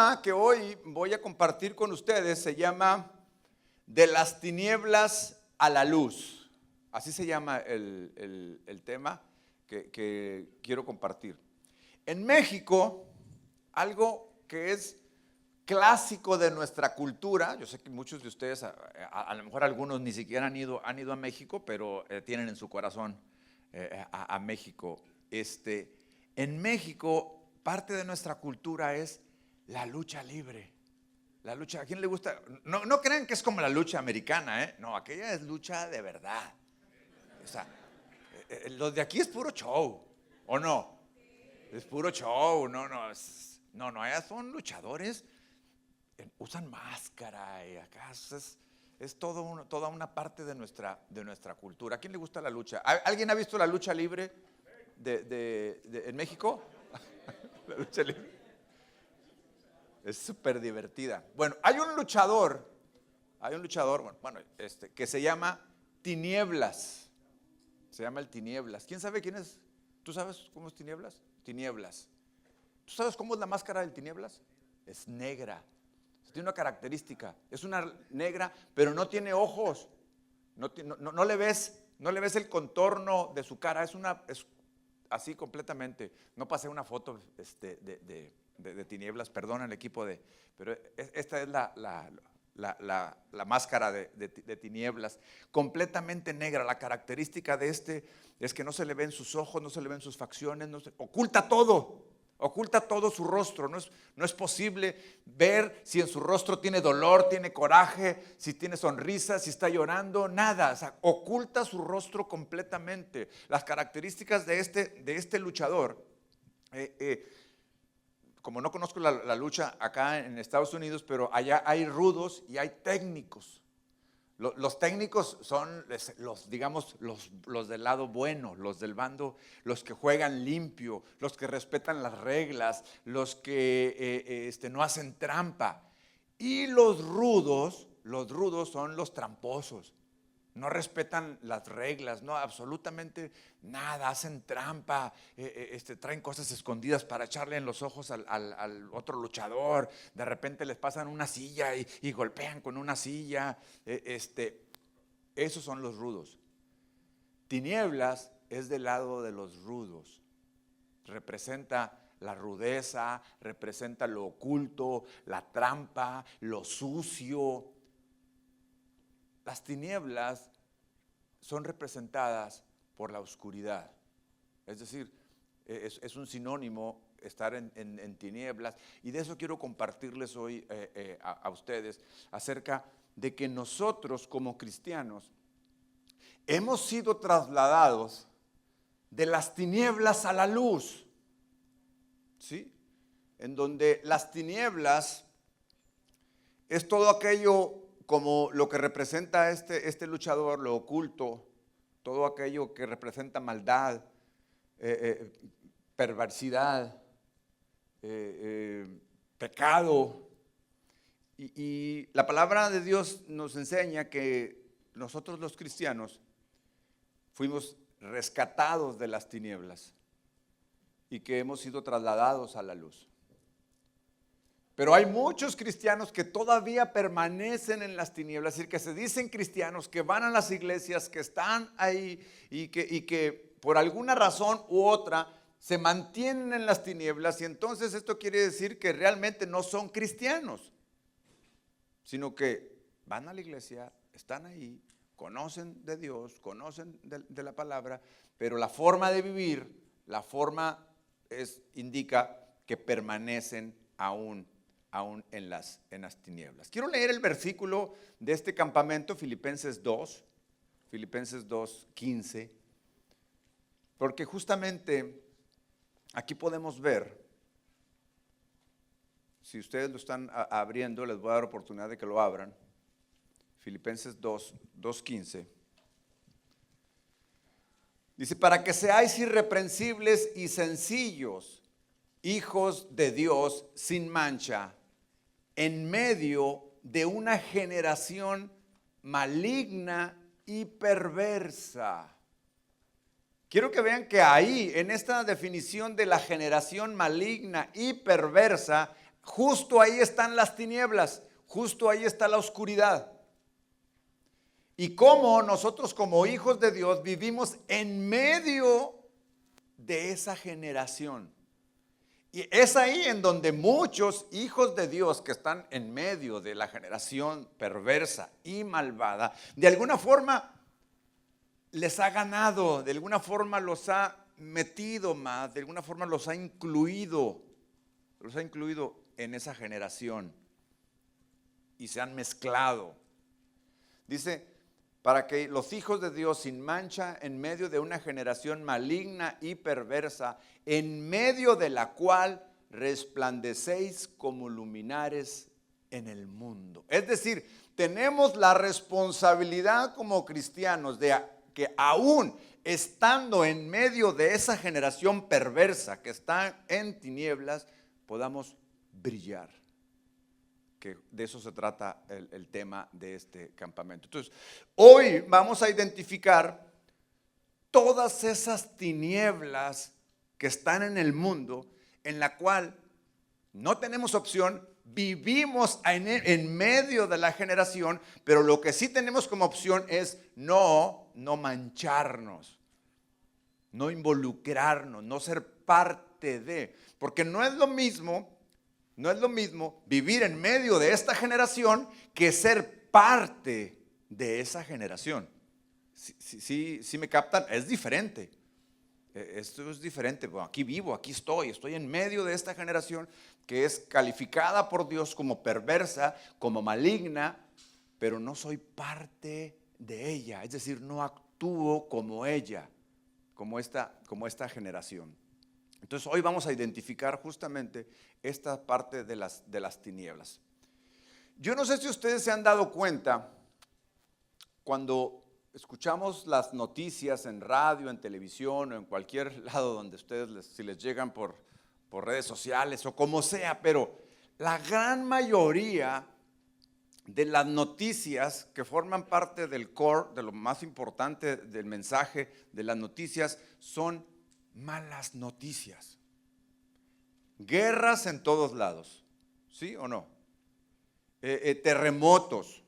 tema que hoy voy a compartir con ustedes se llama De las tinieblas a la luz. Así se llama el tema que quiero compartir. En México, algo que es clásico de nuestra cultura, yo sé que muchos de ustedes, a lo mejor algunos ni siquiera han ido a México, pero tienen en su corazón a México. En México, parte de nuestra cultura es la lucha libre. La lucha, ¿a quién le gusta? No crean que es como la lucha americana, ¿eh? No, aquella es lucha de verdad. O sea, los de aquí es puro show, ¿o no? Es puro show, no, allá son luchadores, usan máscara y acá es toda una parte de nuestra cultura. ¿A quién le gusta la lucha? ¿Alguien ha visto la lucha libre en México? La lucha libre. Es súper divertida. Bueno, hay un luchador, que se llama Tinieblas. Se llama el Tinieblas. ¿Quién sabe quién es? ¿Tú sabes cómo es Tinieblas? Tinieblas. ¿Tú sabes cómo es la máscara del Tinieblas? Es negra. Tiene una característica. Es una negra, pero no tiene ojos. No le ves el contorno de su cara. Es así completamente. No pasé una foto de Tinieblas, perdón al equipo pero esta es la máscara de Tinieblas, completamente negra. La característica de es que no se le ven sus ojos, no se le ven sus facciones, oculta todo su rostro. No es posible ver si en su rostro tiene dolor, tiene coraje, si tiene sonrisa, si está llorando, nada. O sea, oculta su rostro completamente. Las características de este luchador, como no conozco la lucha acá en Estados Unidos, pero allá hay rudos y hay técnicos. Los técnicos son los del lado bueno, los del bando, los que juegan limpio, los que respetan las reglas, los que no hacen trampa. Y los rudos son los tramposos. No respetan las reglas, no, absolutamente nada, hacen trampa, traen cosas escondidas para echarle en los ojos al otro luchador. De repente les pasan una silla y golpean con una silla. Esos son los rudos. Tinieblas es del lado de los rudos. Representa la rudeza, representa lo oculto, la trampa, lo sucio. Las tinieblas son representadas por la oscuridad. Es decir, es un sinónimo estar en tinieblas. Y de eso quiero compartirles hoy a ustedes acerca de que nosotros como cristianos hemos sido trasladados de las tinieblas a la luz. ¿Sí? En donde las tinieblas es todo aquello como lo que representa este luchador, lo oculto, todo aquello que representa maldad, perversidad, pecado. Y la palabra de Dios nos enseña que nosotros los cristianos fuimos rescatados de las tinieblas y que hemos sido trasladados a la luz. Pero hay muchos cristianos que todavía permanecen en las tinieblas, es decir, que se dicen cristianos, que van a las iglesias, que están ahí y que por alguna razón u otra se mantienen en las tinieblas. Y entonces esto quiere decir que realmente no son cristianos, sino que van a la iglesia, están ahí, conocen de Dios, conocen de la palabra, pero la forma de vivir, indica que permanecen aún en las tinieblas. Quiero leer el versículo de este campamento, Filipenses 2:15, porque justamente aquí podemos ver, si ustedes lo están abriendo, les voy a dar oportunidad de que lo abran. Filipenses 2:15. Dice, para que seáis irreprensibles y sencillos, hijos de Dios sin mancha, en medio de una generación maligna y perversa. Quiero que vean que ahí, en esta definición de la generación maligna y perversa, justo ahí están las tinieblas, justo ahí está la oscuridad. Y cómo nosotros como hijos de Dios vivimos en medio de esa generación. Y es ahí en donde muchos hijos de Dios que están en medio de la generación perversa y malvada, de alguna forma les ha ganado, de alguna forma los ha metido más, de alguna forma los ha incluido en esa generación y se han mezclado. Dice, para que los hijos de Dios sin mancha en medio de una generación maligna y perversa, en medio de la cual resplandecéis como luminares en el mundo. Es decir, tenemos la responsabilidad como cristianos de que aún estando en medio de esa generación perversa que está en tinieblas, podamos brillar. Que de eso se trata el tema de este campamento. Entonces, hoy vamos a identificar todas esas tinieblas que están en el mundo, en la cual no tenemos opción, vivimos en medio de la generación, pero lo que sí tenemos como opción es no mancharnos, no involucrarnos, no ser parte de, porque no es lo mismo vivir en medio de esta generación que ser parte de esa generación. Si me captan, es diferente. Esto es diferente. Bueno, aquí vivo, aquí estoy en medio de esta generación que es calificada por Dios como perversa, como maligna, pero no soy parte de ella. Es decir, no actúo como ella, como esta generación. Entonces hoy vamos a identificar justamente esta parte de las tinieblas. Yo no sé si ustedes se han dado cuenta cuando escuchamos las noticias en radio, en televisión o en cualquier lado donde ustedes si les llegan por redes sociales o como sea, pero la gran mayoría de las noticias que forman parte del core, de lo más importante del mensaje de las noticias, son malas noticias. Guerras en todos lados, ¿sí o no? Terremotos.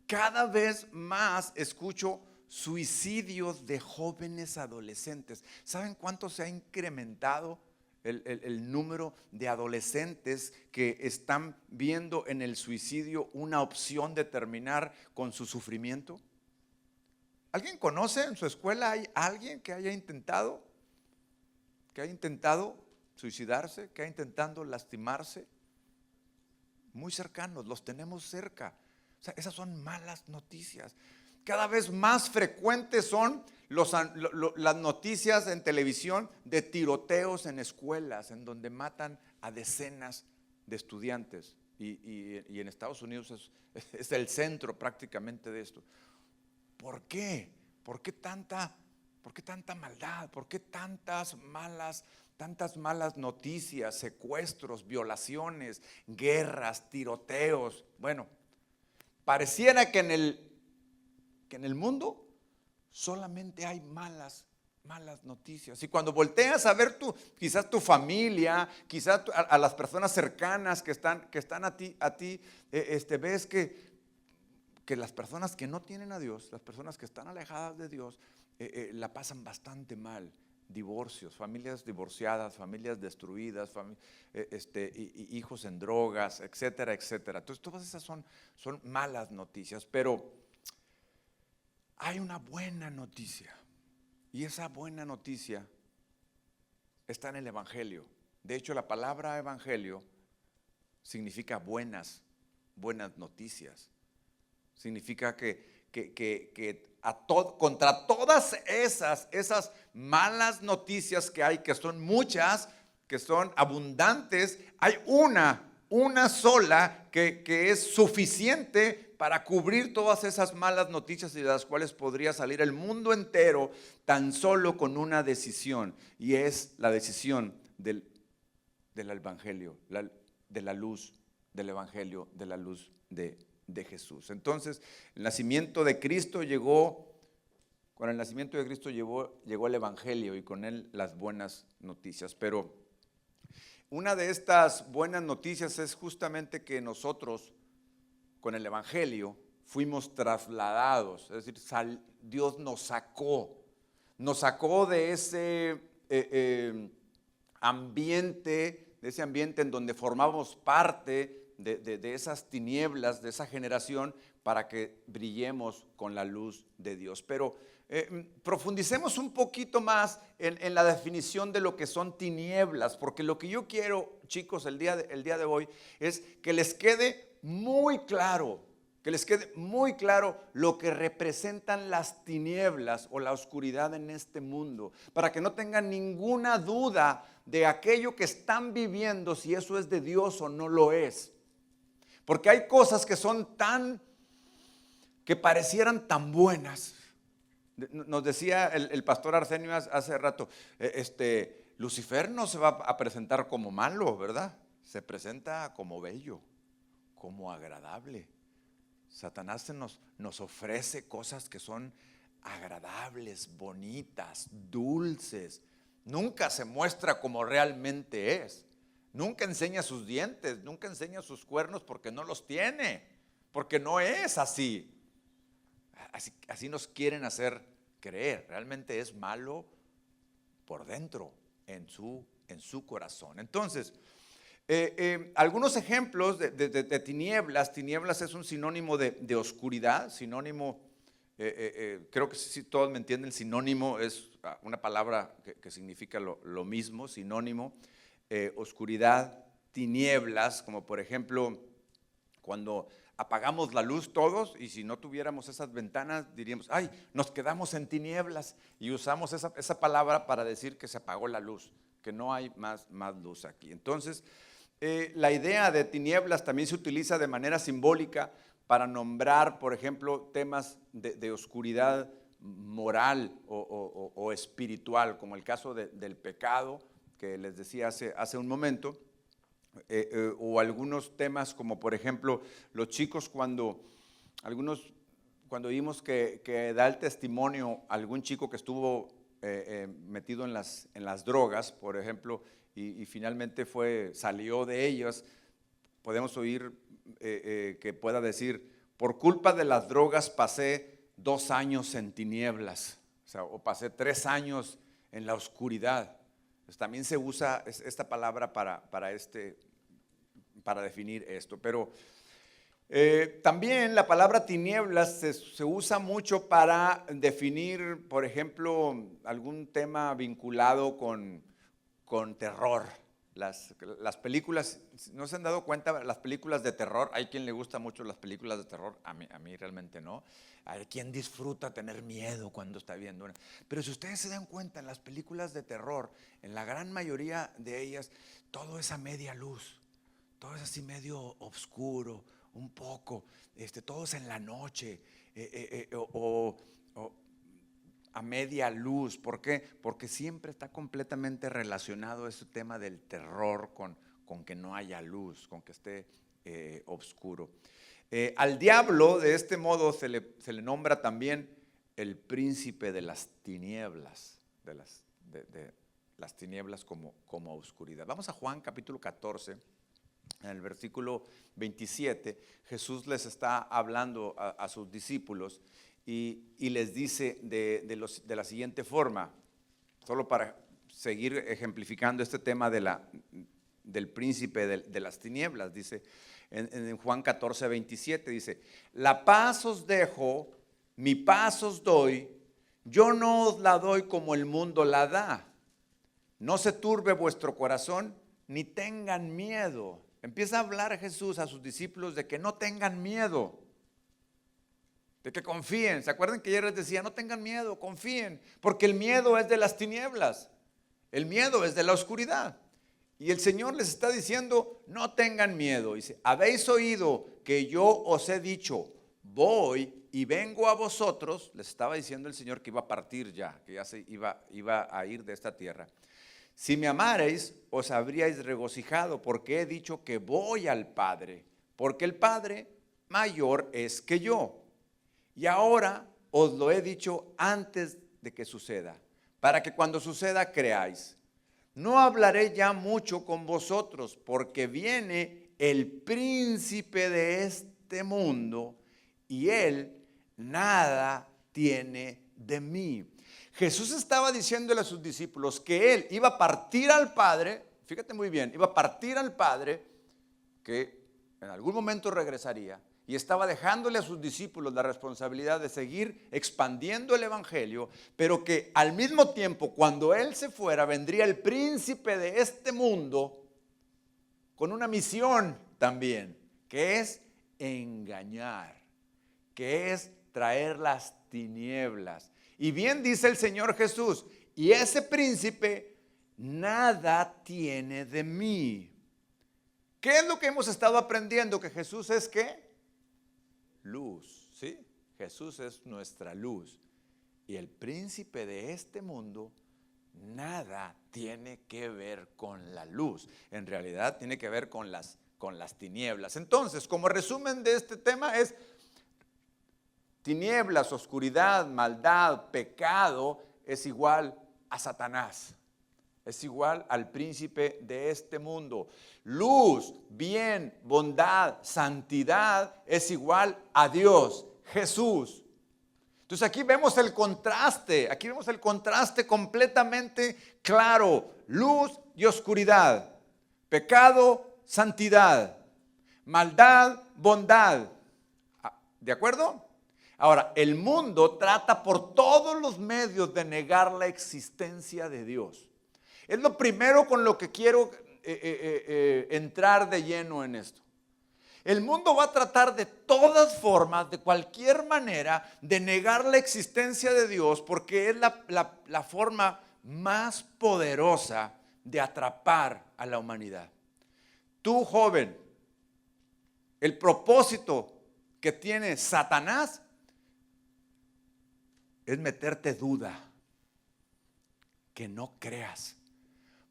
Cada vez más escucho suicidios de jóvenes adolescentes. ¿Saben cuánto se ha incrementado el número de adolescentes que están viendo en el suicidio una opción de terminar con su sufrimiento? ¿Alguien conoce en su escuela, hay alguien que haya intentado suicidarse, que haya intentado lastimarse? Muy cercanos, los tenemos cerca. O sea, esas son malas noticias. Cada vez más frecuentes son las noticias en televisión de tiroteos en escuelas, en donde matan a decenas de estudiantes. Y en Estados Unidos es el centro prácticamente de esto. ¿Por qué? ¿Por qué tanta maldad? ¿Por qué tantas malas noticias, secuestros, violaciones, guerras, tiroteos? Bueno, pareciera que en el mundo solamente hay malas noticias. Y cuando volteas a ver quizás tu familia, quizás a las personas cercanas que están a ti, ves que las personas que no tienen a Dios, las personas que están alejadas de Dios, la pasan bastante mal. Divorcios, familias divorciadas, familias destruidas, hijos en drogas, etcétera, etcétera. Entonces todas esas son malas noticias, pero hay una buena noticia, y esa buena noticia está en el Evangelio. De hecho, la palabra Evangelio significa buenas noticias. Significa que contra todas esas malas noticias que hay, que son muchas, que son abundantes, hay una sola que es suficiente para cubrir todas esas malas noticias, y de las cuales podría salir el mundo entero tan solo con una decisión, y es la decisión del Evangelio, de la luz del Evangelio, de la luz de Jesús. Entonces, el nacimiento de Cristo con el nacimiento de Cristo llegó el Evangelio, y con él las buenas noticias. Pero Una de estas buenas noticias es justamente que nosotros, con el Evangelio, fuimos trasladados, es decir, Dios nos sacó de ese ambiente, en donde formábamos parte de esas tinieblas, de esa generación, para que brillemos con la luz de Dios. Pero profundicemos un poquito más en la definición de lo que son tinieblas, porque lo que yo quiero, chicos, el día de hoy, es que les quede muy claro, lo que representan las tinieblas o la oscuridad en este mundo, para que no tengan ninguna duda de aquello que están viviendo, si eso es de Dios o no lo es. Porque hay cosas que parecieran tan buenas. Nos decía el pastor Arsenio hace rato, Lucifer no se va a presentar como malo, ¿verdad? Se presenta como bello, como agradable. Satanás nos ofrece cosas que son agradables, bonitas, dulces. Nunca se muestra como realmente es. Nunca enseña sus dientes, nunca enseña sus cuernos, porque no los tiene, porque no es así. Así nos quieren hacer creer. Realmente es malo por dentro, en su corazón. Entonces, algunos ejemplos de tinieblas. Tinieblas es un sinónimo de oscuridad, sinónimo, creo que si todos me entienden, sinónimo es una palabra que significa lo mismo, sinónimo, oscuridad, tinieblas, como por ejemplo, cuando apagamos la luz todos, y si no tuviéramos esas ventanas diríamos, ay, nos quedamos en tinieblas, y usamos esa palabra para decir que se apagó la luz, que no hay más luz aquí. Entonces, la idea de tinieblas también se utiliza de manera simbólica para nombrar, por ejemplo, temas de oscuridad moral o espiritual, como el caso del pecado, que les decía hace un momento. O algunos temas como por ejemplo los chicos cuando vimos que da el testimonio algún chico que estuvo metido en las drogas, por ejemplo, y finalmente salió de ellas, podemos oír que pueda decir, por culpa de las drogas pasé 2 años en tinieblas, o pasé 3 años en la oscuridad. Pues también se usa esta palabra para definir esto. Pero también la palabra tinieblas se usa mucho para definir, por ejemplo, algún tema vinculado con terror. Las películas, ¿no se han dado cuenta? Las películas de terror, hay quien le gusta mucho las películas de terror, a mí realmente no. Hay quien disfruta tener miedo cuando está viendo una. Pero si ustedes se dan cuenta, en las películas de terror, en la gran mayoría de ellas, todo es a media luz, todo es así medio oscuro, un poco, todo es en la noche, o a media luz. ¿Por qué? Porque siempre está completamente relacionado ese tema del terror con que no haya luz, con que esté oscuro. Al diablo, de este modo, se le nombra también el príncipe de las tinieblas, de las tinieblas como oscuridad. Vamos a Juan capítulo 14, en el versículo 27, Jesús les está hablando a sus discípulos y les dice de la siguiente forma, solo para seguir ejemplificando este tema del príncipe de las tinieblas. Dice en Juan 14, 27, dice, la paz os dejo, mi paz os doy, yo no os la doy como el mundo la da. No se turbe vuestro corazón, ni tengan miedo. Empieza a hablar Jesús a sus discípulos de que no tengan miedo, de que confíen. ¿Se acuerdan que ayer les decía, no tengan miedo, confíen? Porque el miedo es de las tinieblas, el miedo es de la oscuridad. Y el Señor les está diciendo, no tengan miedo. Dice, habéis oído que yo os he dicho, voy y vengo a vosotros. Les estaba diciendo el Señor que iba a partir ya, que ya se iba a ir de esta tierra. Si me amarais, os habríais regocijado, porque he dicho que voy al Padre, porque el Padre mayor es que yo. Y ahora os lo he dicho antes de que suceda, para que cuando suceda creáis. no hablaré ya mucho con vosotros, porque viene el príncipe de este mundo y él nada tiene de mí. Jesús estaba diciéndole a sus discípulos que él iba a partir al Padre, fíjate muy bien, iba a partir al Padre, que en algún momento regresaría, y estaba dejándole a sus discípulos la responsabilidad de seguir expandiendo el evangelio, pero que al mismo tiempo, cuando él se fuera, vendría el príncipe de este mundo con una misión también, que es engañar, que es traer las tinieblas. Y bien dice el Señor Jesús, y ese príncipe nada tiene de mí. ¿Qué es lo que hemos estado aprendiendo? Que Jesús es ¿qué? Luz, ¿sí? Jesús es nuestra luz. Y el príncipe de este mundo nada tiene que ver con la luz. En realidad tiene que ver con las tinieblas. Entonces, como resumen de este tema es tinieblas, oscuridad, maldad, pecado es igual a Satanás. Es igual al príncipe de este mundo. Luz, bien, bondad, santidad es igual a Dios, Jesús. Entonces aquí vemos el contraste completamente claro. Luz y oscuridad, pecado, santidad, maldad, bondad. ¿De acuerdo? Ahora, el mundo trata por todos los medios de negar la existencia de Dios. Es lo primero con lo que quiero entrar de lleno en esto. El mundo va a tratar de todas formas, de cualquier manera, de negar la existencia de Dios porque es la forma más poderosa de atrapar a la humanidad. Tú, joven, el propósito que tiene Satanás es meterte duda, que no creas.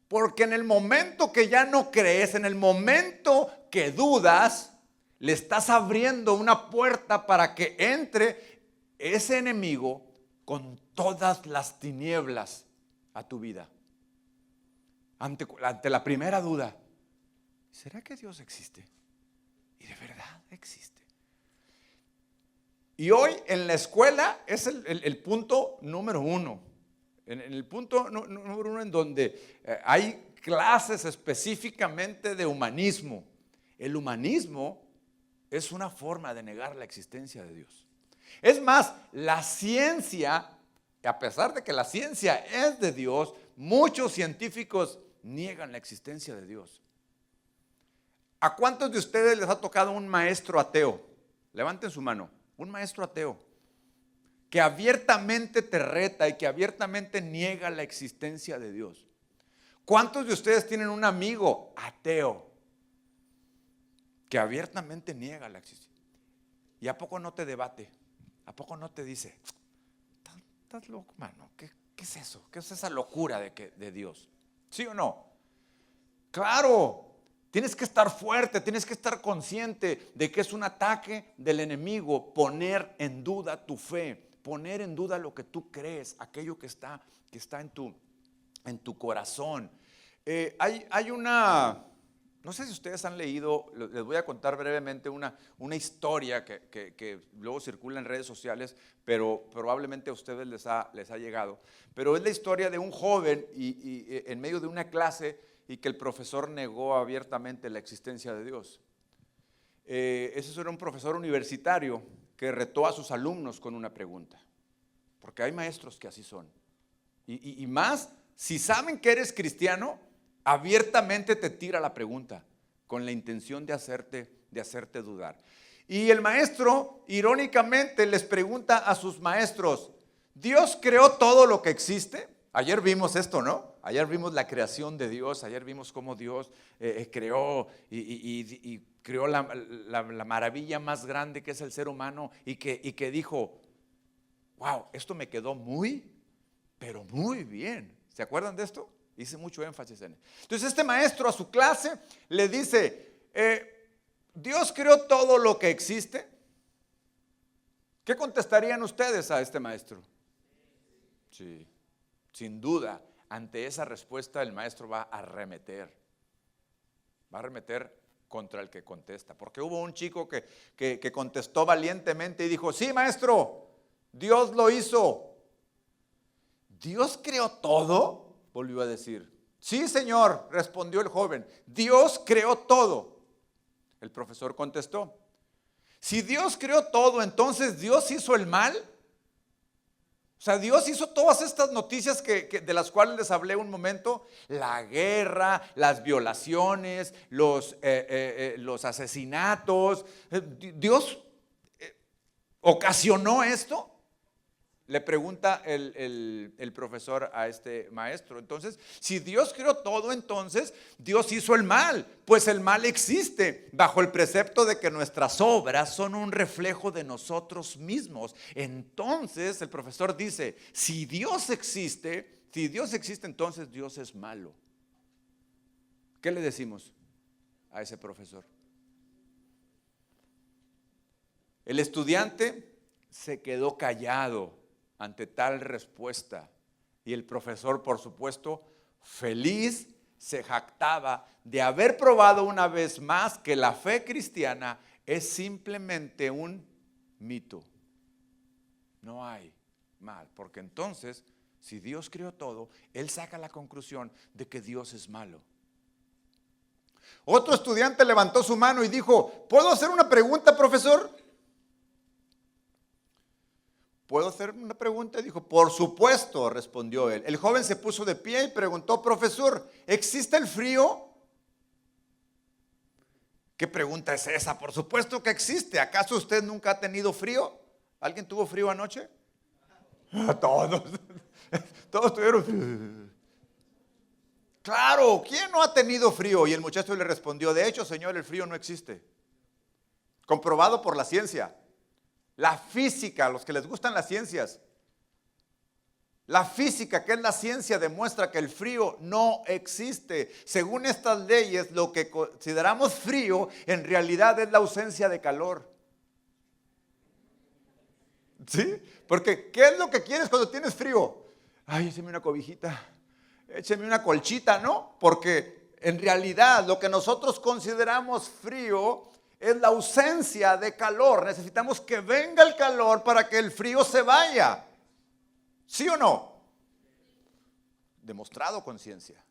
Porque en el momento que ya no crees, en el momento que dudas, le estás abriendo una puerta para que entre ese enemigo con todas las tinieblas a tu vida. Ante la primera duda, ¿será que Dios existe? Y de verdad existe. Y hoy en la escuela es el punto número uno. En el punto número uno en donde hay clases específicamente de humanismo. El humanismo es una forma de negar la existencia de Dios. Es más, la ciencia, a pesar de que la ciencia es de Dios, muchos científicos niegan la existencia de Dios. ¿A cuántos de ustedes les ha tocado un maestro ateo? Levanten su mano. Un maestro ateo que abiertamente te reta y que abiertamente niega la existencia de Dios. ¿Cuántos de ustedes tienen un amigo ateo que abiertamente niega la existencia? ¿Y a poco no te debate? ¿A poco no te dice, estás loco, mano? ¿Qué es eso? ¿Qué es esa locura de Dios? ¿Sí o no? Claro. Tienes que estar fuerte, tienes que estar consciente de que es un ataque del enemigo poner en duda tu fe, poner en duda lo que tú crees, aquello que está en tu corazón. Hay una, no sé si ustedes han leído, les voy a contar brevemente una historia que luego circula en redes sociales, pero probablemente a ustedes les ha llegado. Pero es la historia de un joven y en medio de una clase y que el profesor negó abiertamente la existencia de Dios. Ese era un profesor universitario que retó a sus alumnos con una pregunta, porque hay maestros que así son. Y más, si saben que eres cristiano, abiertamente te tira la pregunta con la intención de hacerte dudar. Y el maestro, irónicamente, les pregunta a sus maestros, ¿Dios creó todo lo que existe? Ayer vimos esto, ¿no? Ayer vimos la creación de Dios, ayer vimos cómo Dios creó y creó la maravilla más grande que es el ser humano y que dijo, wow, esto me quedó muy, pero muy bien. ¿Se acuerdan de esto? Hice mucho énfasis en eso. Entonces este maestro a su clase le dice, ¿Dios creó todo lo que existe? ¿Qué contestarían ustedes a este maestro? Sí. Sin duda, ante esa respuesta el maestro va a arremeter contra el que contesta. Porque hubo un chico que contestó valientemente y dijo: sí, maestro, Dios lo hizo. ¿Dios creó todo?, volvió a decir. Sí, señor, respondió el joven, Dios creó todo. El profesor contestó: si Dios creó todo, entonces Dios hizo el mal. O sea, Dios hizo todas estas noticias de las cuales les hablé un momento: la guerra, las violaciones, los asesinatos. ¿Dios ocasionó esto? Le pregunta el profesor a este maestro. Entonces, si Dios creó todo, entonces Dios hizo el mal, pues el mal existe bajo el precepto de que nuestras obras son un reflejo de nosotros mismos. Entonces, el profesor dice: si Dios existe, entonces Dios es malo. ¿Qué le decimos a ese profesor? El estudiante se quedó callado ante tal respuesta, y el profesor, por supuesto, feliz, se jactaba de haber probado una vez más que la fe cristiana es simplemente un mito. No hay mal, porque entonces, si Dios creó todo, él saca la conclusión de que Dios es malo. Otro estudiante levantó su mano y dijo: ¿puedo hacer una pregunta, profesor? ¿Puedo hacer una pregunta? Dijo. Por supuesto, respondió él. El joven se puso de pie y preguntó: profesor, ¿existe el frío? ¿Qué pregunta es esa? Por supuesto que existe. ¿Acaso usted nunca ha tenido frío? ¿Alguien tuvo frío anoche? Todos tuvieron frío. Claro, ¿quién no ha tenido frío? Y el muchacho le respondió: de hecho, señor, el frío no existe. Comprobado por la ciencia. La física, los que les gustan las ciencias. La física, que es la ciencia, demuestra que el frío no existe. Según estas leyes, lo que consideramos frío en realidad es la ausencia de calor. ¿Sí? Porque ¿qué es lo que quieres cuando tienes frío? Ay, écheme una cobijita, écheme una colchita, ¿no? Porque en realidad lo que nosotros consideramos frío es la ausencia de calor. Necesitamos que venga el calor para que el frío se vaya. ¿Sí o no? Demostrado con ciencia.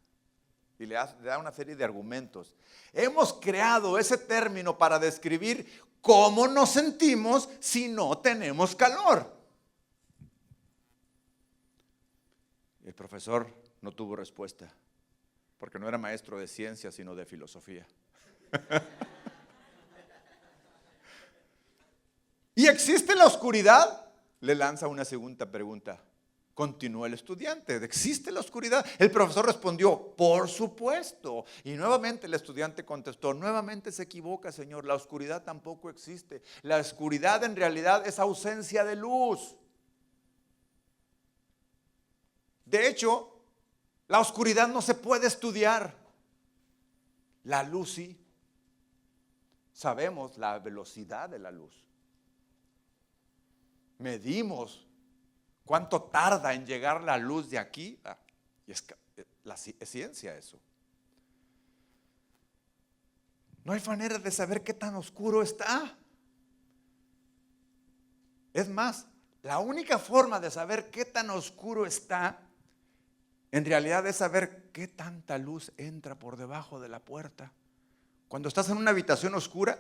Y le da una serie de argumentos. Hemos creado ese término para describir cómo nos sentimos si no tenemos calor. El profesor no tuvo respuesta, porque no era maestro de ciencia, sino de filosofía. ¿Y existe la oscuridad? Le lanza una segunda pregunta. Continuó el estudiante: ¿existe la oscuridad? El profesor respondió: por supuesto. Y nuevamente el estudiante contestó: nuevamente se equivoca, señor, la oscuridad tampoco existe. La oscuridad en realidad es ausencia de luz. De hecho, la oscuridad no se puede estudiar. La luz sí. Sabemos la velocidad de la luz. Medimos cuánto tarda en llegar la luz de aquí. Y es ciencia eso. No hay manera de saber qué tan oscuro está. Es más, la única forma de saber qué tan oscuro está, en realidad, es saber qué tanta luz entra por debajo de la puerta. Cuando estás en una habitación oscura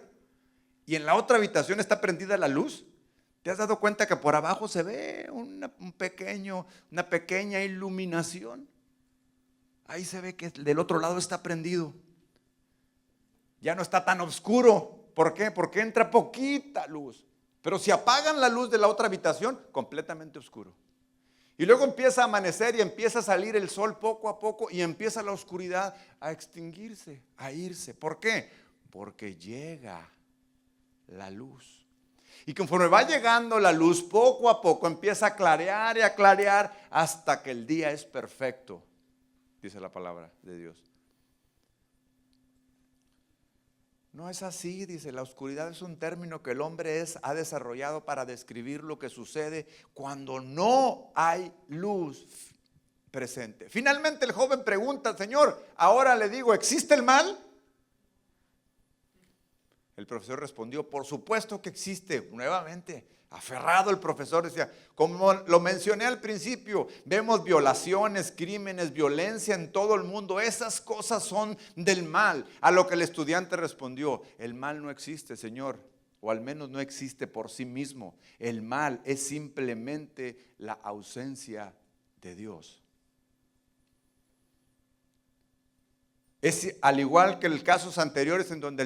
y en la otra habitación está prendida la luz, ¿te has dado cuenta que por abajo se ve una pequeña iluminación? Ahí se ve que del otro lado está prendido. Ya no está tan oscuro. ¿Por qué? Porque entra poquita luz. Pero si apagan la luz de la otra habitación, completamente oscuro. Y luego empieza a amanecer y empieza a salir el sol poco a poco y empieza la oscuridad a extinguirse, a irse. ¿Por qué? Porque llega la luz. Y conforme va llegando la luz, poco a poco empieza a clarear y a clarear hasta que el día es perfecto, dice la palabra de Dios. No es así, dice. La oscuridad es un término que el hombre ha desarrollado para describir lo que sucede cuando no hay luz presente. Finalmente el joven pregunta: Señor, ahora le digo, ¿existe el mal? El profesor respondió: por supuesto que existe. Nuevamente, aferrado el profesor, decía: como lo mencioné al principio, vemos violaciones, crímenes, violencia en todo el mundo. Esas cosas son del mal. A lo que el estudiante respondió: el mal no existe, Señor, o al menos no existe por sí mismo. El mal es simplemente la ausencia de Dios. Es al igual que en casos anteriores en donde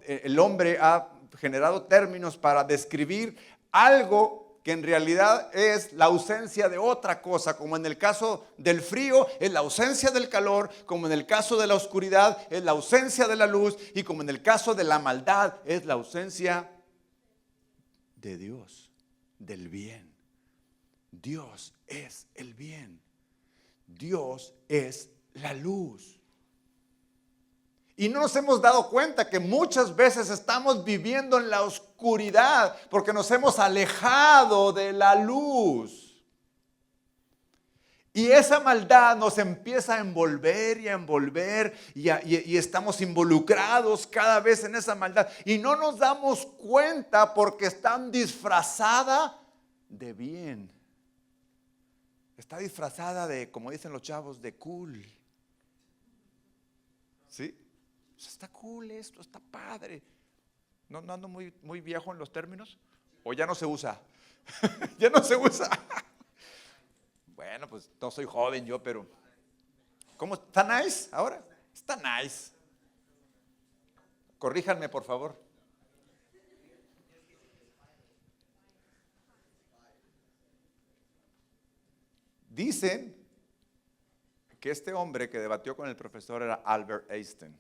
el hombre ha generado términos para describir algo que en realidad es la ausencia de otra cosa, como en el caso del frío es la ausencia del calor, como en el caso de la oscuridad es la ausencia de la luz, y como en el caso de la maldad es la ausencia de Dios, del bien. Dios es el bien. Dios es la luz. Y no nos hemos dado cuenta que muchas veces estamos viviendo en la oscuridad porque nos hemos alejado de la luz. Y esa maldad nos empieza a envolver y a envolver y estamos involucrados cada vez en esa maldad. Y no nos damos cuenta porque está disfrazada de bien. Está disfrazada de, como dicen los chavos, de cool. ¿Sí? Está cool esto, está padre. ¿No ando muy viejo en los términos? ¿O ya no se usa? Ya no se usa. Bueno, pues no soy joven yo, pero ¿cómo? ¿Está nice ahora? Está nice. Corríjanme, por favor. Dicen que este hombre que debatió con el profesor era Albert Einstein.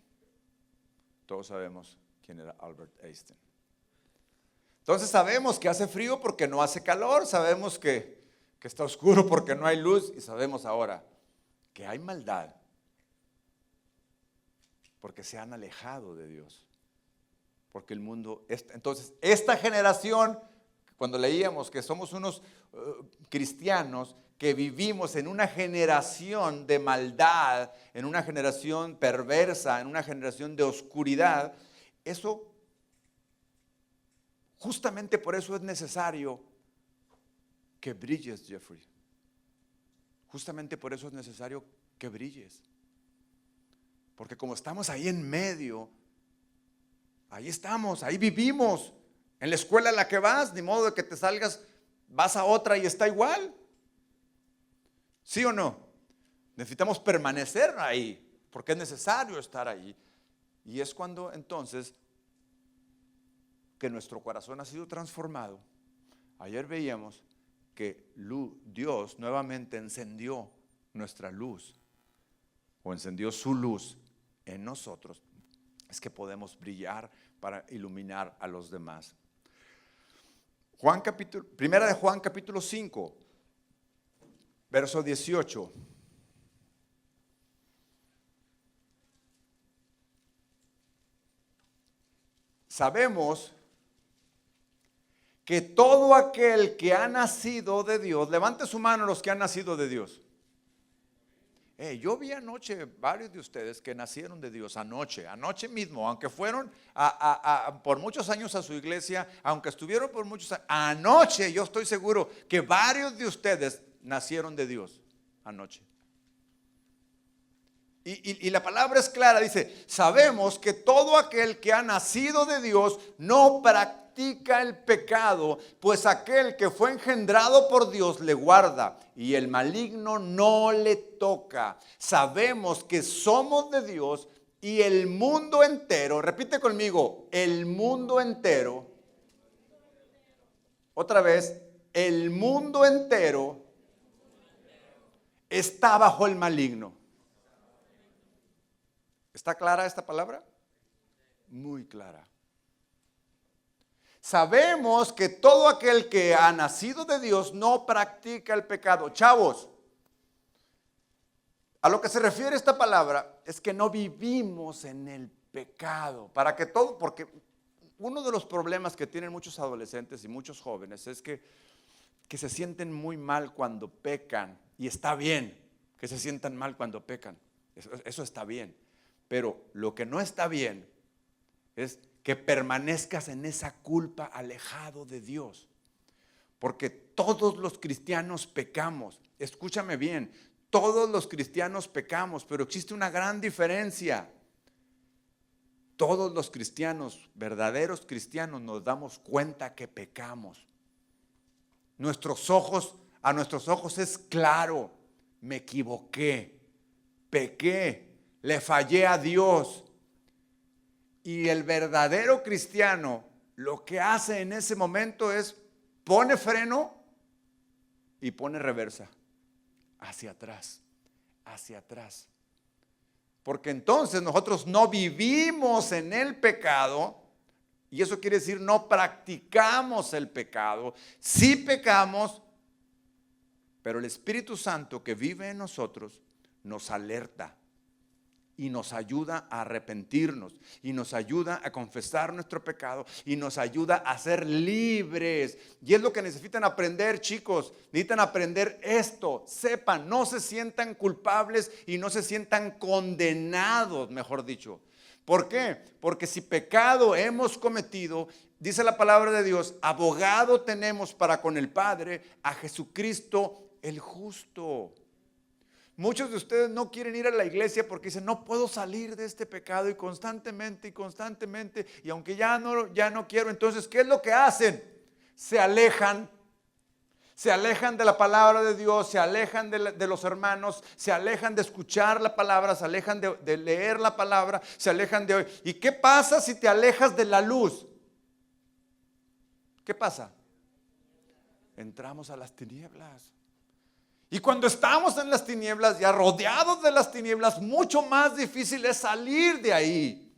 Todos sabemos quién era Albert Einstein. Entonces sabemos que hace frío porque no hace calor, sabemos que está oscuro porque no hay luz, y sabemos ahora que hay maldad porque se han alejado de Dios. Porque el mundo, entonces esta generación, cuando leíamos que somos unos cristianos que vivimos en una generación de maldad, en una generación perversa, en una generación de oscuridad, eso, justamente por eso es necesario que brilles, Jeffrey. Justamente por eso es necesario que brilles. Porque como estamos ahí en medio, ahí estamos, ahí vivimos. En la escuela a la que vas, ni modo de que te salgas, vas a otra y está igual. ¿Sí o no? Necesitamos permanecer ahí, porque es necesario estar ahí. Y es cuando entonces que nuestro corazón ha sido transformado. Ayer veíamos que Dios nuevamente encendió nuestra luz, o encendió su luz en nosotros. Es que podemos brillar para iluminar a los demás. Primera de Juan capítulo 5, verso 18. Sabemos que todo aquel que ha nacido de Dios, levante su mano los que han nacido de Dios. Yo vi anoche varios de ustedes que nacieron de Dios, anoche mismo, aunque fueron por muchos años a su iglesia, aunque estuvieron por muchos años, anoche yo estoy seguro que varios de ustedes nacieron de Dios, anoche. Y la palabra es clara, dice: sabemos que todo aquel que ha nacido de Dios no practica el pecado, pues aquel que fue engendrado por Dios le guarda y el maligno no le toca. Sabemos que somos de Dios y el mundo entero, repite conmigo, el mundo entero, otra vez, el mundo entero está bajo el maligno. ¿Está clara esta palabra? Muy clara. Sabemos que todo aquel que ha nacido de Dios no practica el pecado. Chavos, a lo que se refiere esta palabra es que no vivimos en el pecado. Porque uno de los problemas que tienen muchos adolescentes y muchos jóvenes es que se sienten muy mal cuando pecan, y está bien. que se sientan mal cuando pecan. Eso está bien. Pero lo que no está bien es que permanezcas en esa culpa, alejado de Dios. Porque todos los cristianos pecamos. Escúchame bien, todos los cristianos pecamos, pero existe una gran diferencia. Todos los cristianos, verdaderos cristianos, nos damos cuenta que pecamos. A nuestros ojos es claro, me equivoqué, pequé, le fallé a Dios. Y el verdadero cristiano lo que hace en ese momento es pone freno y pone reversa, hacia atrás, hacia atrás. Porque entonces nosotros no vivimos en el pecado, y eso quiere decir no practicamos el pecado. Sí pecamos, pero el Espíritu Santo que vive en nosotros nos alerta y nos ayuda a arrepentirnos y nos ayuda a confesar nuestro pecado y nos ayuda a ser libres. Y es lo que necesitan aprender, chicos. Necesitan aprender esto. Sepan, no se sientan culpables y no se sientan condenados, mejor dicho. ¿Por qué? Porque si pecado hemos cometido, dice la palabra de Dios, abogado tenemos para con el Padre, a Jesucristo el justo. Muchos de ustedes no quieren ir a la iglesia porque dicen, no puedo salir de este pecado, y constantemente, y aunque ya no quiero, entonces, ¿qué es lo que hacen? Se alejan de la palabra de Dios, se alejan de los hermanos, se alejan de escuchar la palabra, se alejan de leer la palabra, se alejan de hoy. ¿Y qué pasa si te alejas de la luz? ¿Qué pasa? Entramos a las tinieblas. Y cuando estamos en las tinieblas, ya rodeados de las tinieblas, mucho más difícil es salir de ahí.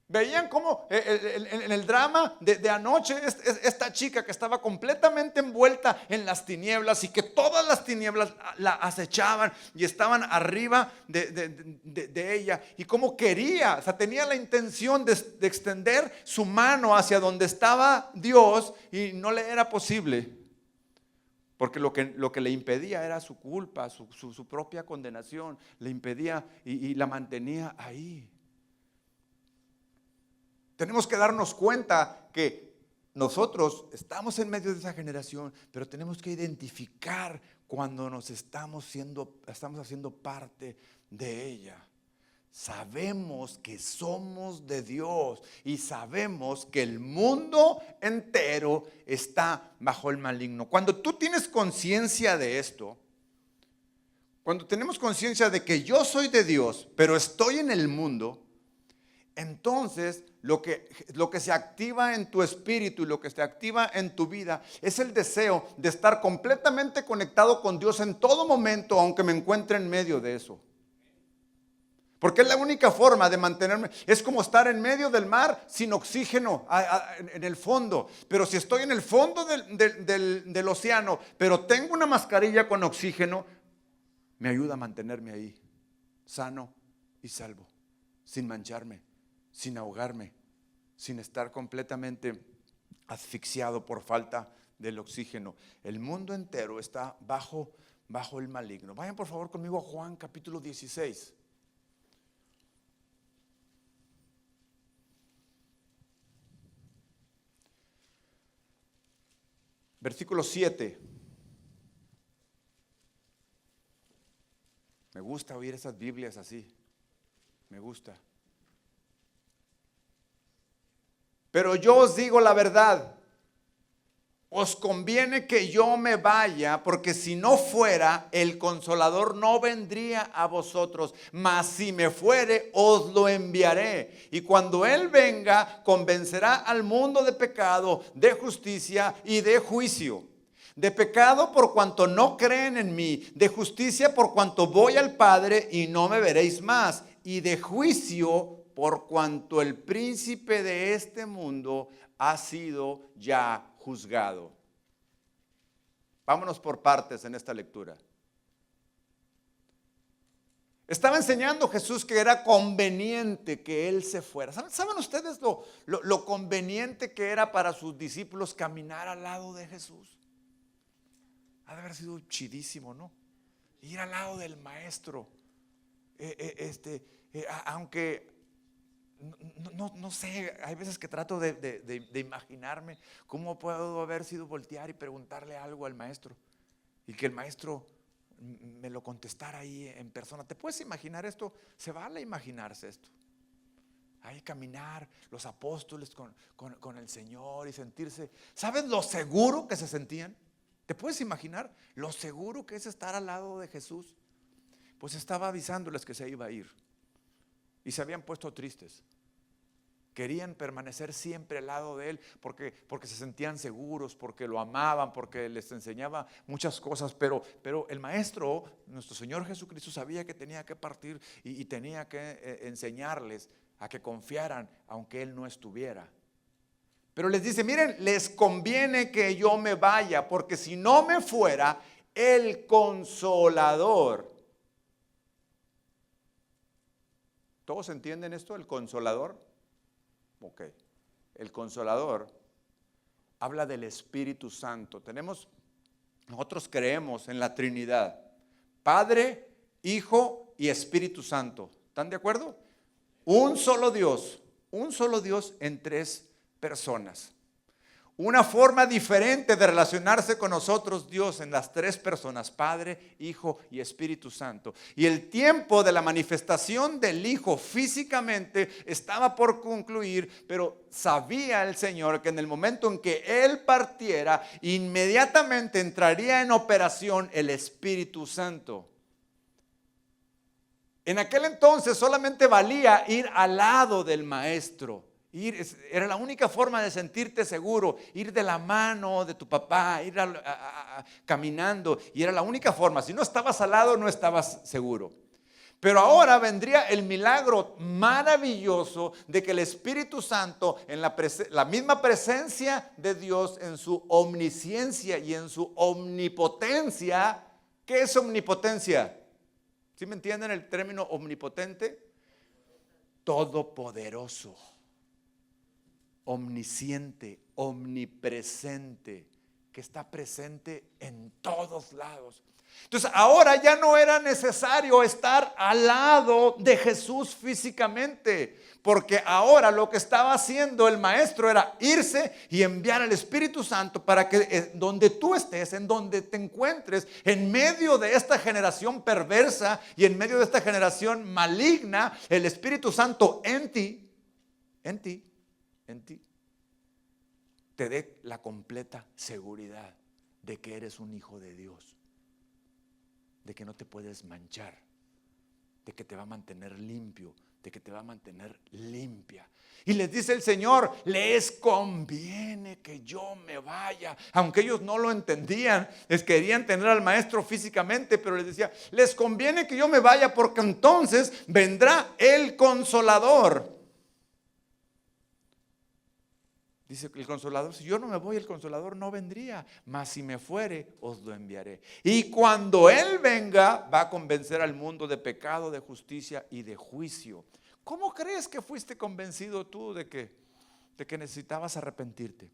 Veían cómo en el drama de anoche, esta chica que estaba completamente envuelta en las tinieblas y que todas las tinieblas la acechaban y estaban arriba de ella, y cómo quería, o sea, tenía la intención de extender su mano hacia donde estaba Dios y no le era posible. Porque lo que le impedía era su culpa, su propia condenación. Le impedía y la mantenía ahí. Tenemos que darnos cuenta que nosotros estamos en medio de esa generación, pero tenemos que identificar cuando nos estamos haciendo parte de ella. Sabemos que somos de Dios y sabemos que el mundo entero está bajo el maligno. Cuando tú tienes conciencia de esto, cuando tenemos conciencia de que yo soy de Dios, pero estoy en el mundo, entonces lo que se activa en tu espíritu y lo que se activa en tu vida es el deseo de estar completamente conectado con Dios en todo momento, aunque me encuentre en medio de eso. Porque es la única forma de mantenerme. Es como estar en medio del mar sin oxígeno en el fondo. Pero si estoy en el fondo del océano, pero tengo una mascarilla con oxígeno, me ayuda a mantenerme ahí, sano y salvo, sin mancharme, sin ahogarme, sin estar completamente asfixiado por falta del oxígeno. El mundo entero está bajo el maligno. Vayan por favor conmigo a Juan capítulo 16. Versículo 7. Me gusta oír esas Biblias así. Me gusta. Pero yo os digo la verdad. Os conviene que yo me vaya, porque si no fuera, el Consolador no vendría a vosotros. Mas si me fuere, os lo enviaré. Y cuando Él venga, convencerá al mundo de pecado, de justicia y de juicio. De pecado por cuanto no creen en mí. De justicia por cuanto voy al Padre y no me veréis más. Y de juicio por cuanto el príncipe de este mundo ha sido ya juzgado. Vámonos por partes en esta lectura. Estaba enseñando Jesús que era conveniente que Él se fuera. ¿Saben ustedes lo conveniente que era para sus discípulos caminar al lado de Jesús? Ha de haber sido chidísimo, ¿no? ir al lado del maestro. Aunque no sé, hay veces que trato de imaginarme cómo puedo haber sido voltear y preguntarle algo al maestro y que el maestro me lo contestara ahí en persona. ¿Te puedes imaginar esto? Se vale imaginarse esto. Ahí caminar los apóstoles con el Señor y sentirse. ¿Sabes lo seguro que se sentían? ¿Te puedes imaginar lo seguro que es estar al lado de Jesús? Pues estaba avisándoles que se iba a ir y se habían puesto tristes. Querían permanecer siempre al lado de Él porque se sentían seguros, porque lo amaban, porque les enseñaba muchas cosas. Pero el maestro, nuestro Señor Jesucristo, sabía que tenía que partir y tenía que enseñarles a que confiaran aunque Él no estuviera. Pero les dice, miren, les conviene que yo me vaya, porque si no me fuera, el Consolador. ¿Todos entienden esto? El Consolador. Ok. El Consolador habla del Espíritu Santo. Nosotros creemos en la Trinidad: Padre, Hijo y Espíritu Santo. ¿Están de acuerdo? Un solo Dios en tres personas. Una forma diferente de relacionarse con nosotros Dios en las tres personas: Padre, Hijo y Espíritu Santo. Y el tiempo de la manifestación del Hijo físicamente estaba por concluir, pero sabía el Señor que en el momento en que Él partiera, inmediatamente entraría en operación el Espíritu Santo. En aquel entonces solamente valía ir al lado del maestro. Era la única forma de sentirte seguro, ir de la mano de tu papá, ir caminando, y era la única forma. Si no estabas al lado, no estabas seguro. Pero ahora vendría el milagro maravilloso de que el Espíritu Santo, en la misma presencia de Dios, en su omnisciencia y en su omnipotencia. ¿Qué es omnipotencia? ¿Sí me entienden el término omnipotente? Todopoderoso, omnisciente, omnipresente, que está presente en todos lados. Entonces ahora ya no era necesario estar al lado de Jesús físicamente, porque ahora lo que estaba haciendo el maestro era irse y enviar al Espíritu Santo para que donde tú estés, en donde te encuentres, en medio de esta generación perversa y en medio de esta generación maligna, el Espíritu Santo en ti, te dé la completa seguridad de que eres un hijo de Dios, de que no te puedes manchar, de que te va a mantener limpio, de que te va a mantener limpia. Y les dice el Señor, les conviene que yo me vaya. Aunque ellos no lo entendían, les querían tener al maestro físicamente, pero les decía, les conviene que yo me vaya, porque entonces vendrá el Consolador. Dice el Consolador, si yo no me voy, el Consolador no vendría, mas si me fuere, os lo enviaré. Y cuando Él venga, va a convencer al mundo de pecado, de justicia y de juicio. ¿Cómo crees que fuiste convencido tú de que necesitabas arrepentirte?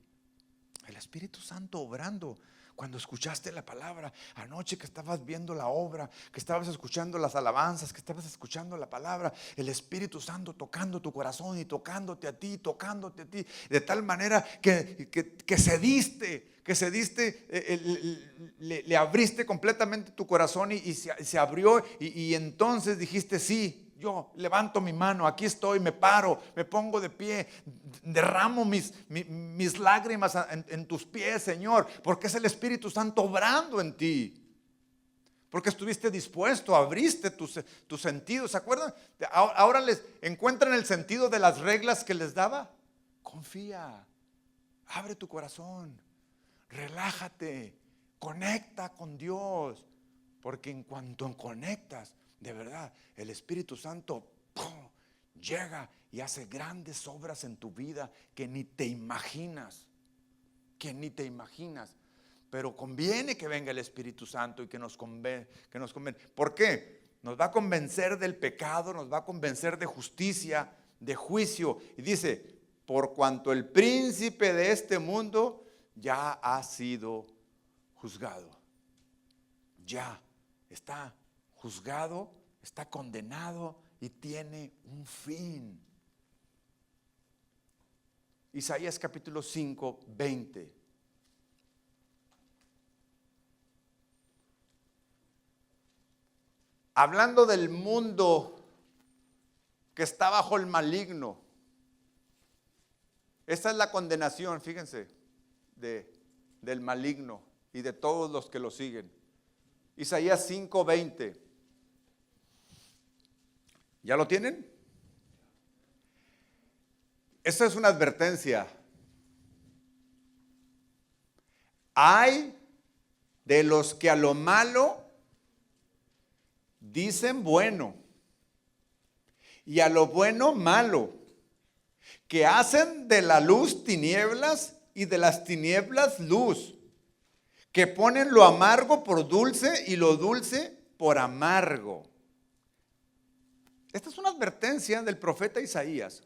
El Espíritu Santo obrando. Cuando escuchaste la palabra, anoche que estabas viendo la obra, que estabas escuchando las alabanzas, que estabas escuchando la palabra, el Espíritu Santo tocando tu corazón y tocándote a ti, de tal manera que cediste, le abriste completamente tu corazón y se abrió, y entonces dijiste sí. Yo levanto mi mano, aquí estoy, me paro, me pongo de pie, derramo mis lágrimas en tus pies, Señor, porque es el Espíritu Santo obrando en ti. Porque estuviste dispuesto, abriste tus sentidos. ¿Se acuerdan? Ahora les encuentran el sentido de las reglas que les daba. Confía, abre tu corazón, relájate, conecta con Dios, porque en cuanto conectas, de verdad, el Espíritu Santo llega y hace grandes obras en tu vida que ni te imaginas. Pero conviene que venga el Espíritu Santo y que nos convenga. ¿Por qué? Nos va a convencer del pecado, nos va a convencer de justicia, de juicio. Y dice, por cuanto el príncipe de este mundo ya ha sido juzgado. Ya está juzgado, está condenado y tiene un fin. Isaías capítulo 5, 20. Hablando del mundo que está bajo el maligno. Esta es la condenación, fíjense, del maligno y de todos los que lo siguen. Isaías 5:20. ¿Ya lo tienen? Esta es una advertencia. Hay de los que a lo malo dicen bueno y a lo bueno malo, que hacen de la luz tinieblas y de las tinieblas luz, que ponen lo amargo por dulce y lo dulce por amargo. Esta es una advertencia del profeta Isaías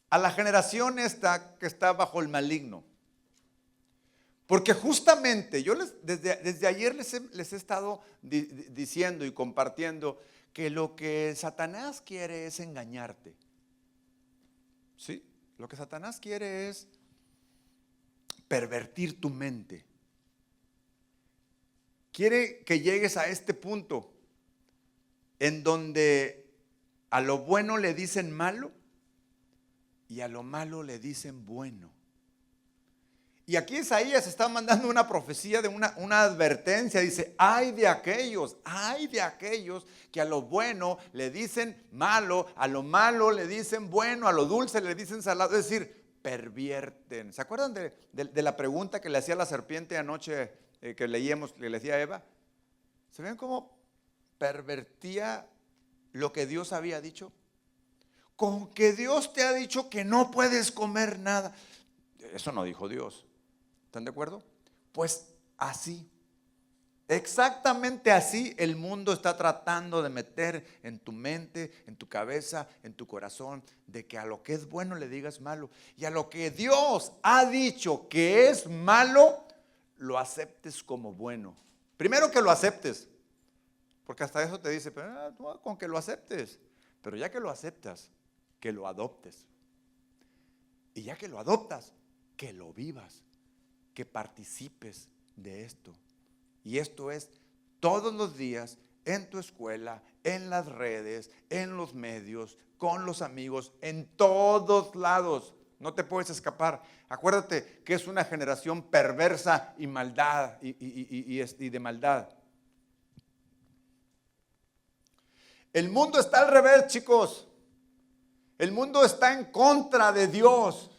a la generación esta que está bajo el maligno. Porque justamente yo desde ayer les he estado diciendo y compartiendo que lo que Satanás quiere es engañarte. ¿Sí? Lo que Satanás quiere es pervertir tu mente. Quiere que llegues a este punto en donde a lo bueno le dicen malo y a lo malo le dicen bueno. Y aquí Isaías está mandando una profecía de una advertencia. Dice, ay de aquellos que a lo bueno le dicen malo, a lo malo le dicen bueno, a lo dulce le dicen salado. Es decir, pervierten. ¿Se acuerdan de la pregunta que le hacía la serpiente anoche que leíamos, que le decía a Eva? ¿Se ven cómo pervertía lo que Dios había dicho? Con que Dios te ha dicho que no puedes comer nada. Eso no dijo Dios. ¿Están de acuerdo? Pues así, exactamente así el mundo está tratando de meter en tu mente, en tu cabeza, en tu corazón, de que a lo que es bueno le digas malo y a lo que Dios ha dicho que es malo, lo aceptes como bueno. Primero que lo aceptes, porque hasta eso te dice, pero con que lo aceptes, pero ya que lo aceptas, que lo adoptes. Y ya que lo adoptas, que lo vivas, que participes de esto. Y esto es todos los días en tu escuela, en las redes, en los medios, con los amigos, en todos lados. No te puedes escapar. Acuérdate que es una generación perversa y maldad y de maldad. El mundo está al revés, chicos. El mundo está en contra de Dios.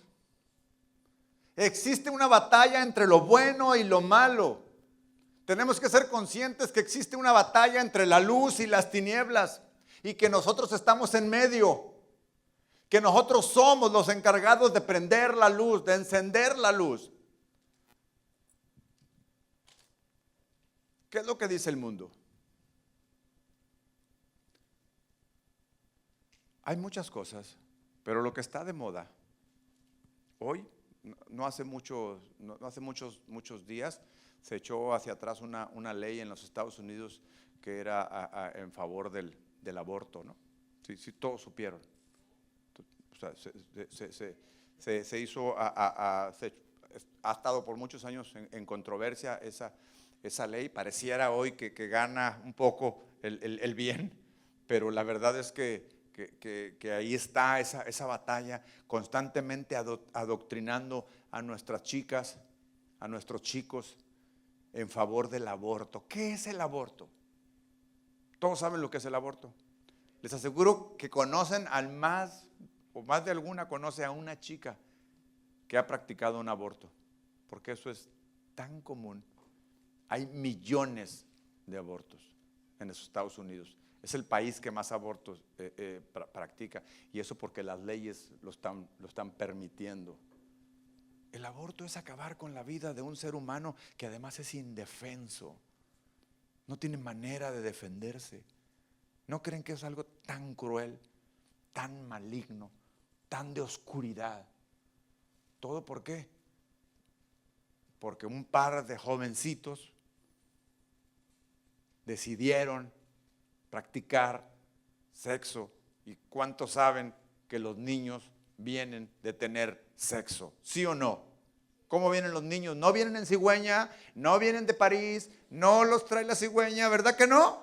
Existe una batalla entre lo bueno y lo malo. Tenemos que ser conscientes que existe una batalla entre la luz y las tinieblas y que nosotros estamos en medio, que nosotros somos los encargados de prender la luz, de encender la luz. ¿Qué es lo que dice el mundo? Hay muchas cosas, pero lo que está de moda hoy, no hace muchos días, se echó hacia atrás una ley en los Estados Unidos que era en favor del aborto, ¿no? Sí, todos supieron. O sea, se hizo, ha estado por muchos años en controversia esa ley. Pareciera hoy que gana un poco el bien, pero la verdad es que ahí está esa batalla, constantemente adoctrinando a nuestras chicas, a nuestros chicos en favor del aborto. ¿Qué es el aborto? Todos saben lo que es el aborto. Les aseguro que conocen más de alguna conoce a una chica que ha practicado un aborto, porque eso es tan común. Hay millones de abortos en los Estados Unidos. Es el país que más abortos practica, y eso porque las leyes lo están permitiendo. El aborto es acabar con la vida de un ser humano que además es indefenso. No tiene manera de defenderse. ¿No creen que es algo tan cruel, tan maligno, tan de oscuridad? ¿Todo por qué? Porque un par de jovencitos decidieron practicar sexo. ¿Y cuántos saben que los niños vienen de tener sexo? ¿Sí o no? ¿Cómo vienen los niños? No vienen en cigüeña, no vienen de París, no los trae la cigüeña, ¿verdad que no?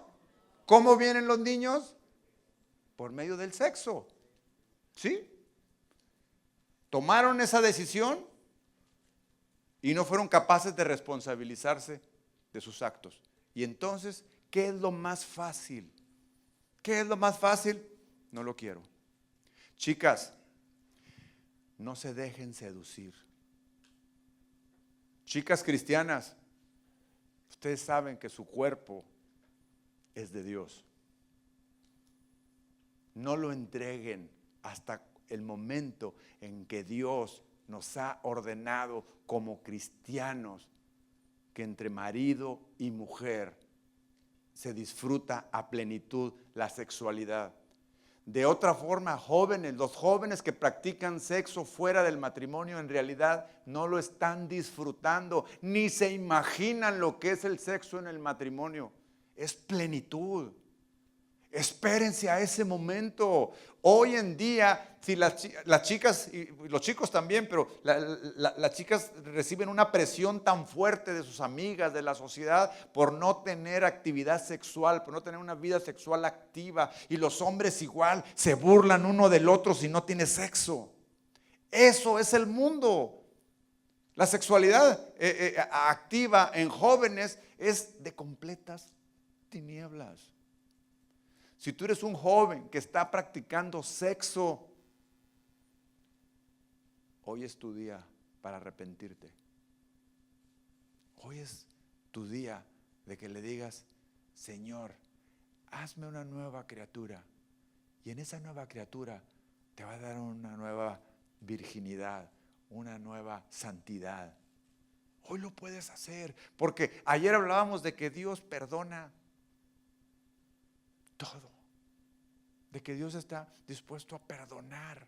¿Cómo vienen los niños? Por medio del sexo. ¿Sí? Tomaron esa decisión y no fueron capaces de responsabilizarse de sus actos. Y entonces, ¿qué es lo más fácil? ¿Qué es lo más fácil? No lo quiero. Chicas, no se dejen seducir. Chicas cristianas, ustedes saben que su cuerpo es de Dios. No lo entreguen hasta el momento en que Dios nos ha ordenado como cristianos que entre marido y mujer se disfruta a plenitud la sexualidad. De otra forma, jóvenes, los jóvenes que practican sexo fuera del matrimonio en realidad no lo están disfrutando, ni se imaginan lo que es el sexo en el matrimonio. Es plenitud. Espérense a ese momento. Hoy en día, si las chicas y los chicos también, pero las chicas reciben una presión tan fuerte de sus amigas, de la sociedad, por no tener actividad sexual, por no tener una vida sexual activa. Y los hombres igual se burlan uno del otro si no tiene sexo. Eso es el mundo. La sexualidad activa en jóvenes es de completas tinieblas. Si tú eres un joven que está practicando sexo, hoy es tu día para arrepentirte. Hoy es tu día de que le digas, Señor, hazme una nueva criatura. Y en esa nueva criatura te va a dar una nueva virginidad, una nueva santidad. Hoy lo puedes hacer, porque ayer hablábamos de que Dios perdona todo, de que Dios está dispuesto a perdonar,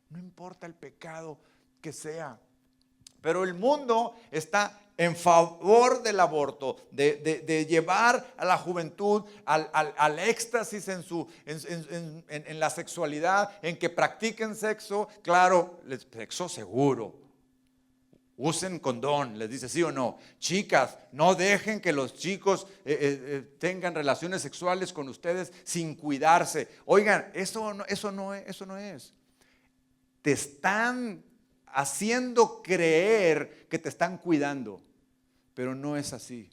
no importa el pecado que sea. Pero el mundo está en favor del aborto, de llevar a la juventud al éxtasis en la sexualidad, en que practiquen sexo, claro, sexo seguro. Usen condón, les dice sí o no. Chicas, no dejen que los chicos tengan relaciones sexuales con ustedes sin cuidarse. Oigan, eso no es. Te están haciendo creer que te están cuidando, pero no es así.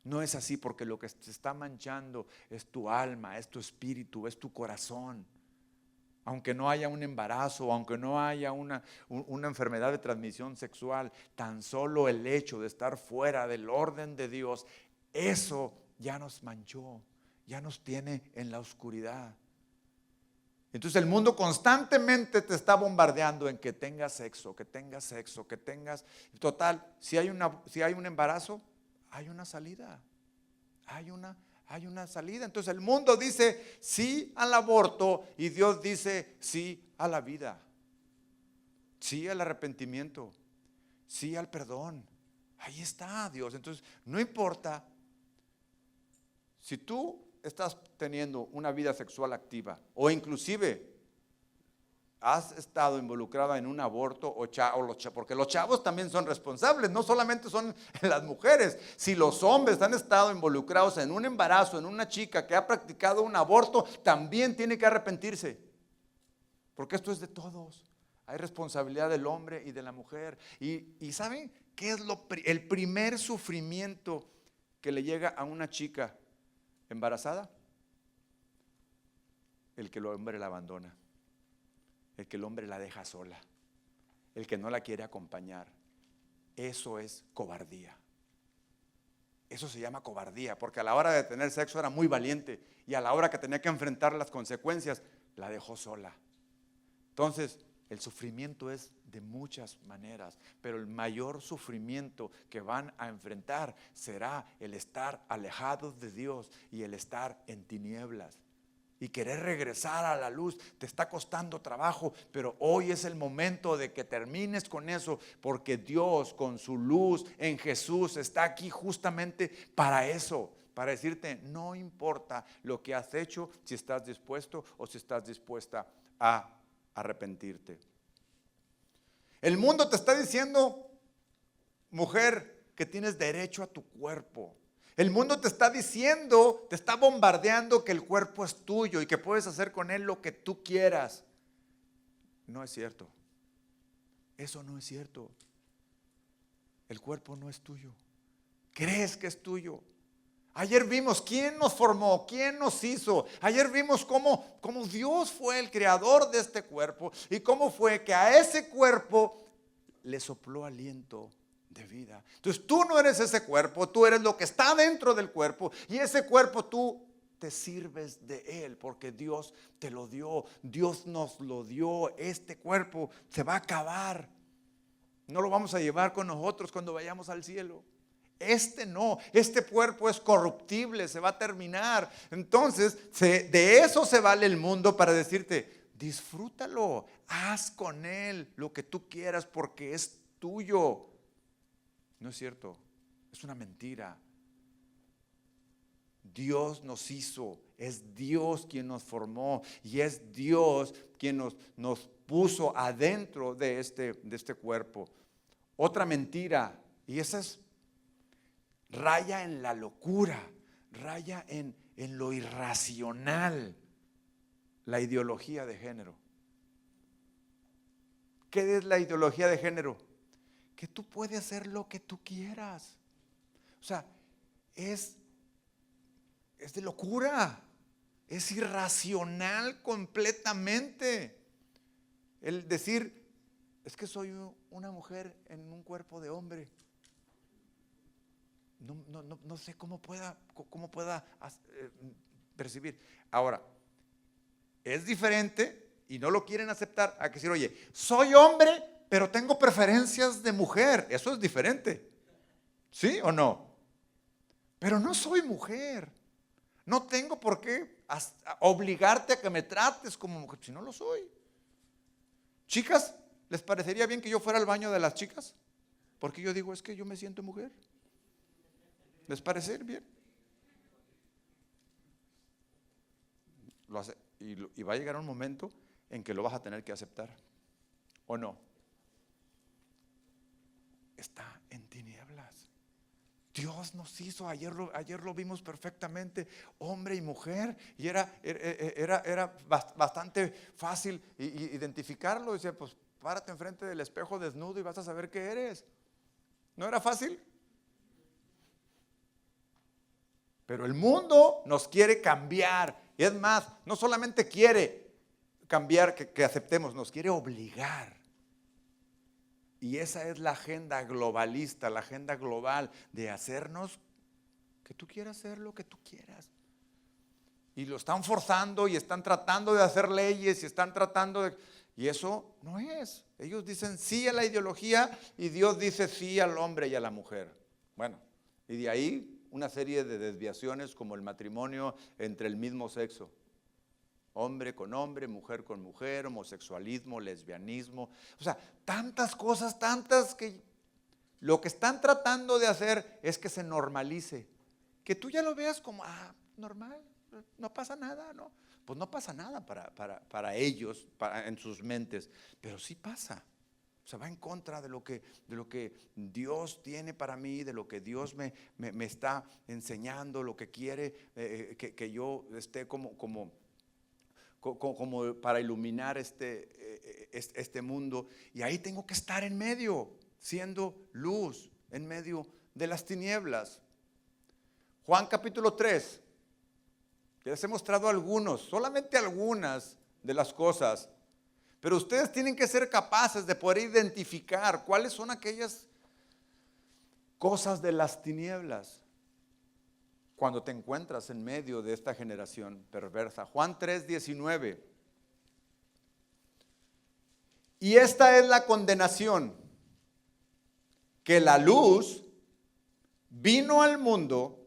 No es así, porque lo que te está manchando es tu alma, es tu espíritu, es tu corazón. Aunque no haya un embarazo, aunque no haya una enfermedad de transmisión sexual, tan solo el hecho de estar fuera del orden de Dios, eso ya nos manchó, ya nos tiene en la oscuridad. Entonces el mundo constantemente te está bombardeando en que tengas sexo, que tengas sexo, que tengas. Total, si hay un embarazo, hay una salida, hay una salida. Entonces el mundo dice sí al aborto y Dios dice sí a la vida, sí al arrepentimiento, sí al perdón. Ahí está Dios. Entonces no importa si tú estás teniendo una vida sexual activa o inclusive has estado involucrada en un aborto porque los chavos también son responsables, no solamente son las mujeres. Si los hombres han estado involucrados en un embarazo, en una chica que ha practicado un aborto, también tiene que arrepentirse, porque esto es de todos. Hay responsabilidad del hombre y de la mujer. Y ¿saben qué es el primer sufrimiento que le llega a una chica embarazada? El que el hombre la abandona, el que el hombre la deja sola, el que no la quiere acompañar. Eso es cobardía. Eso se llama cobardía, porque a la hora de tener sexo era muy valiente y a la hora que tenía que enfrentar las consecuencias, la dejó sola. Entonces, el sufrimiento es de muchas maneras, pero el mayor sufrimiento que van a enfrentar será el estar alejados de Dios y el estar en tinieblas. Y querer regresar a la luz te está costando trabajo, pero hoy es el momento de que termines con eso, porque Dios con su luz en Jesús está aquí justamente para eso, para decirte, no importa lo que has hecho, si estás dispuesto o si estás dispuesta a arrepentirte. El mundo te está diciendo, mujer, que tienes derecho a tu cuerpo. El mundo te está diciendo, te está bombardeando que el cuerpo es tuyo y que puedes hacer con él lo que tú quieras. No es cierto. Eso no es cierto. El cuerpo no es tuyo. Crees que es tuyo. Ayer vimos quién nos formó, quién nos hizo. Ayer vimos cómo Dios fue el creador de este cuerpo y cómo fue que a ese cuerpo le sopló aliento de vida. Entonces tú no eres ese cuerpo, tú eres lo que está dentro del cuerpo y ese cuerpo tú te sirves de él porque Dios te lo dio, Dios nos lo dio. Este cuerpo se va a acabar, no lo vamos a llevar con nosotros cuando vayamos al cielo. Este cuerpo es corruptible, se va a terminar. Entonces de eso se vale el mundo para decirte, disfrútalo, haz con él lo que tú quieras porque es tuyo. No es cierto, es una mentira. Dios nos hizo, es Dios quien nos formó y es Dios quien nos puso adentro de este cuerpo. Otra mentira, y esa es raya en la locura, raya en lo irracional, la ideología de género. ¿Qué es la ideología de género? Que tú puedes hacer lo que tú quieras. O sea, es de locura, es irracional completamente. El decir, es que soy una mujer en un cuerpo de hombre. No sé cómo pueda percibir. Ahora, es diferente y no lo quieren aceptar a que decir, oye, soy hombre, pero tengo preferencias de mujer. Eso es diferente. ¿Sí o no? Pero no soy mujer. No tengo por qué obligarte a que me trates como mujer, si no lo soy. Chicas, ¿les parecería bien que yo fuera al baño de las chicas? Porque yo digo, es que yo me siento mujer. ¿Les parece bien? Lo hace, y va a llegar un momento en que lo vas a tener que aceptar. ¿O no? Está en tinieblas. Dios nos hizo, ayer lo vimos perfectamente, hombre y mujer, y era bastante fácil identificarlo. Dice, pues párate enfrente del espejo desnudo y vas a saber qué eres. ¿No era fácil? Pero el mundo nos quiere cambiar. Y es más, no solamente quiere cambiar, que aceptemos, nos quiere obligar. Y esa es la agenda globalista, la agenda global de hacernos que tú quieras hacer lo que tú quieras. Y lo están forzando y están tratando de hacer leyes y están tratando de... Y eso no es. Ellos dicen sí a la ideología y Dios dice sí al hombre y a la mujer. Bueno, y de ahí una serie de desviaciones como el matrimonio entre el mismo sexo. Hombre con hombre, mujer con mujer, homosexualismo, lesbianismo. O sea, tantas cosas, tantas que lo que están tratando de hacer es que se normalice. Que tú ya lo veas como, normal, no pasa nada, ¿no? Pues no pasa nada para ellos, en sus mentes, pero sí pasa. O sea, va en contra de lo que Dios tiene para mí, de lo que Dios me está enseñando, lo que quiere que yo esté como para iluminar este mundo. Y ahí tengo que estar en medio, siendo luz en medio de las tinieblas. Juan capítulo 3. Les he mostrado solamente algunas de las cosas. Pero ustedes tienen que ser capaces de poder identificar cuáles son aquellas cosas de las tinieblas cuando te encuentras en medio de esta generación perversa. Juan 3:19. Y esta es la condenación, que la luz vino al mundo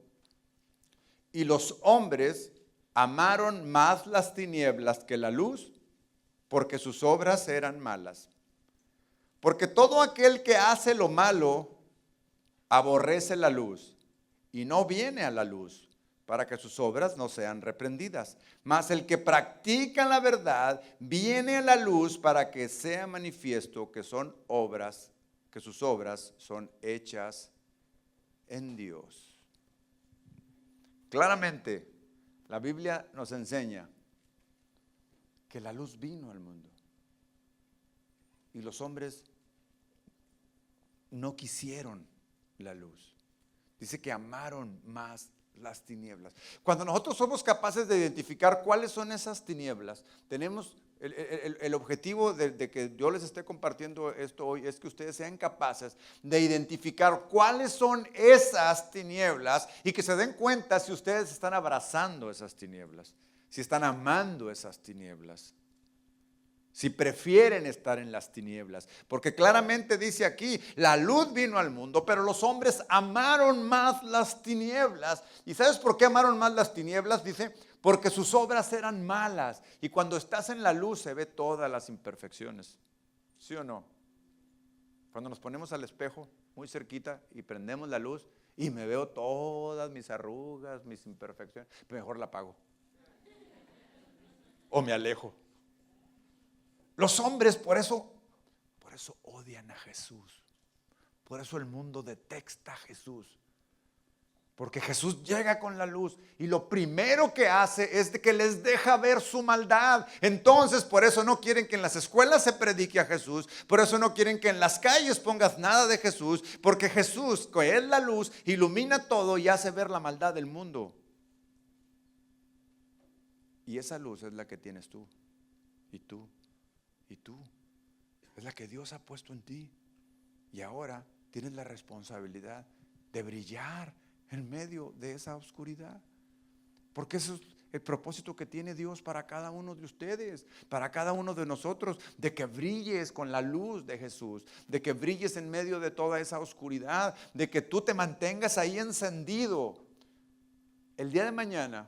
y los hombres amaron más las tinieblas que la luz, porque sus obras eran malas. Porque todo aquel que hace lo malo aborrece la luz y no viene a la luz, para que sus obras no sean reprendidas. Mas el que practica la verdad viene a la luz para que sea manifiesto que sus obras son hechas en Dios. Claramente, la Biblia nos enseña que la luz vino al mundo y los hombres no quisieron la luz. Dice que amaron más las tinieblas. Cuando nosotros somos capaces de identificar cuáles son esas tinieblas, tenemos el objetivo de que yo les esté compartiendo esto hoy, es que ustedes sean capaces de identificar cuáles son esas tinieblas y que se den cuenta si ustedes están abrazando esas tinieblas, si están amando esas tinieblas, si prefieren estar en las tinieblas. Porque claramente dice aquí, la luz vino al mundo, pero los hombres amaron más las tinieblas. ¿Y sabes por qué amaron más las tinieblas? Dice, porque sus obras eran malas. Y cuando estás en la luz se ve todas las imperfecciones. ¿Sí o no? Cuando nos ponemos al espejo muy cerquita y prendemos la luz y me veo todas mis arrugas, mis imperfecciones, mejor la apago. O me alejo. Los hombres por eso odian a Jesús. Por eso el mundo detesta a Jesús. Porque Jesús llega con la luz y lo primero que hace es de que les deja ver su maldad. Entonces por eso no quieren que en las escuelas se predique a Jesús. Por eso no quieren que en las calles pongas nada de Jesús. Porque Jesús, que es la luz, ilumina todo y hace ver la maldad del mundo. Y esa luz es la que tienes tú y tú. Y tú, es la que Dios ha puesto en ti. Y ahora tienes la responsabilidad de brillar en medio de esa oscuridad. Porque eso es el propósito que tiene Dios para cada uno de ustedes, para cada uno de nosotros, de que brilles con la luz de Jesús, de que brilles en medio de toda esa oscuridad, de que tú te mantengas ahí encendido. El día de mañana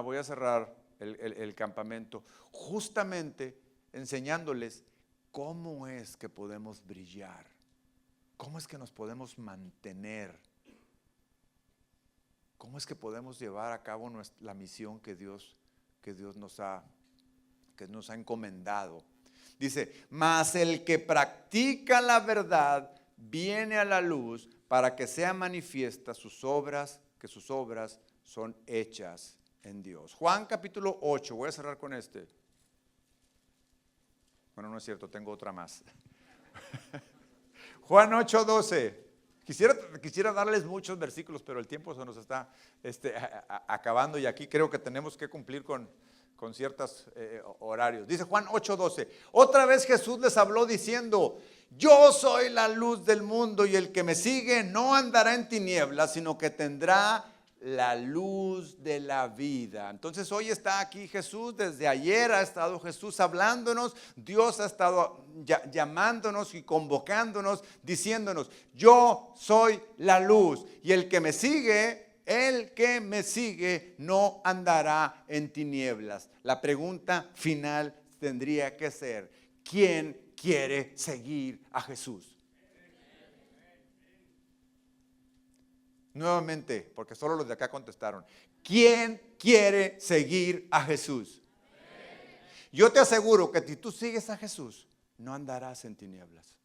voy a cerrar el campamento justamente enseñándoles cómo es que podemos brillar, cómo es que nos podemos mantener, cómo es que podemos llevar a cabo la misión que Dios nos ha encomendado. Dice, mas el que practica la verdad viene a la luz para que sea manifiesta que sus obras son hechas en Dios. Juan capítulo 8, voy a cerrar con este. Bueno, no es cierto, tengo otra más. Juan 8:12. Quisiera darles muchos versículos, pero el tiempo se nos está acabando y aquí creo que tenemos que cumplir con ciertos horarios. Dice Juan 8:12. Otra vez Jesús les habló diciendo, yo soy la luz del mundo y el que me sigue no andará en tinieblas, sino que tendrá la luz de la vida. Entonces hoy está aquí Jesús, desde ayer ha estado Jesús hablándonos, Dios ha estado llamándonos y convocándonos, diciéndonos, yo soy la luz y el que me sigue no andará en tinieblas. La pregunta final tendría que ser, ¿quién quiere seguir a Jesús? Nuevamente, porque solo los de acá contestaron. ¿Quién quiere seguir a Jesús? Yo te aseguro que si tú sigues a Jesús, no andarás en tinieblas.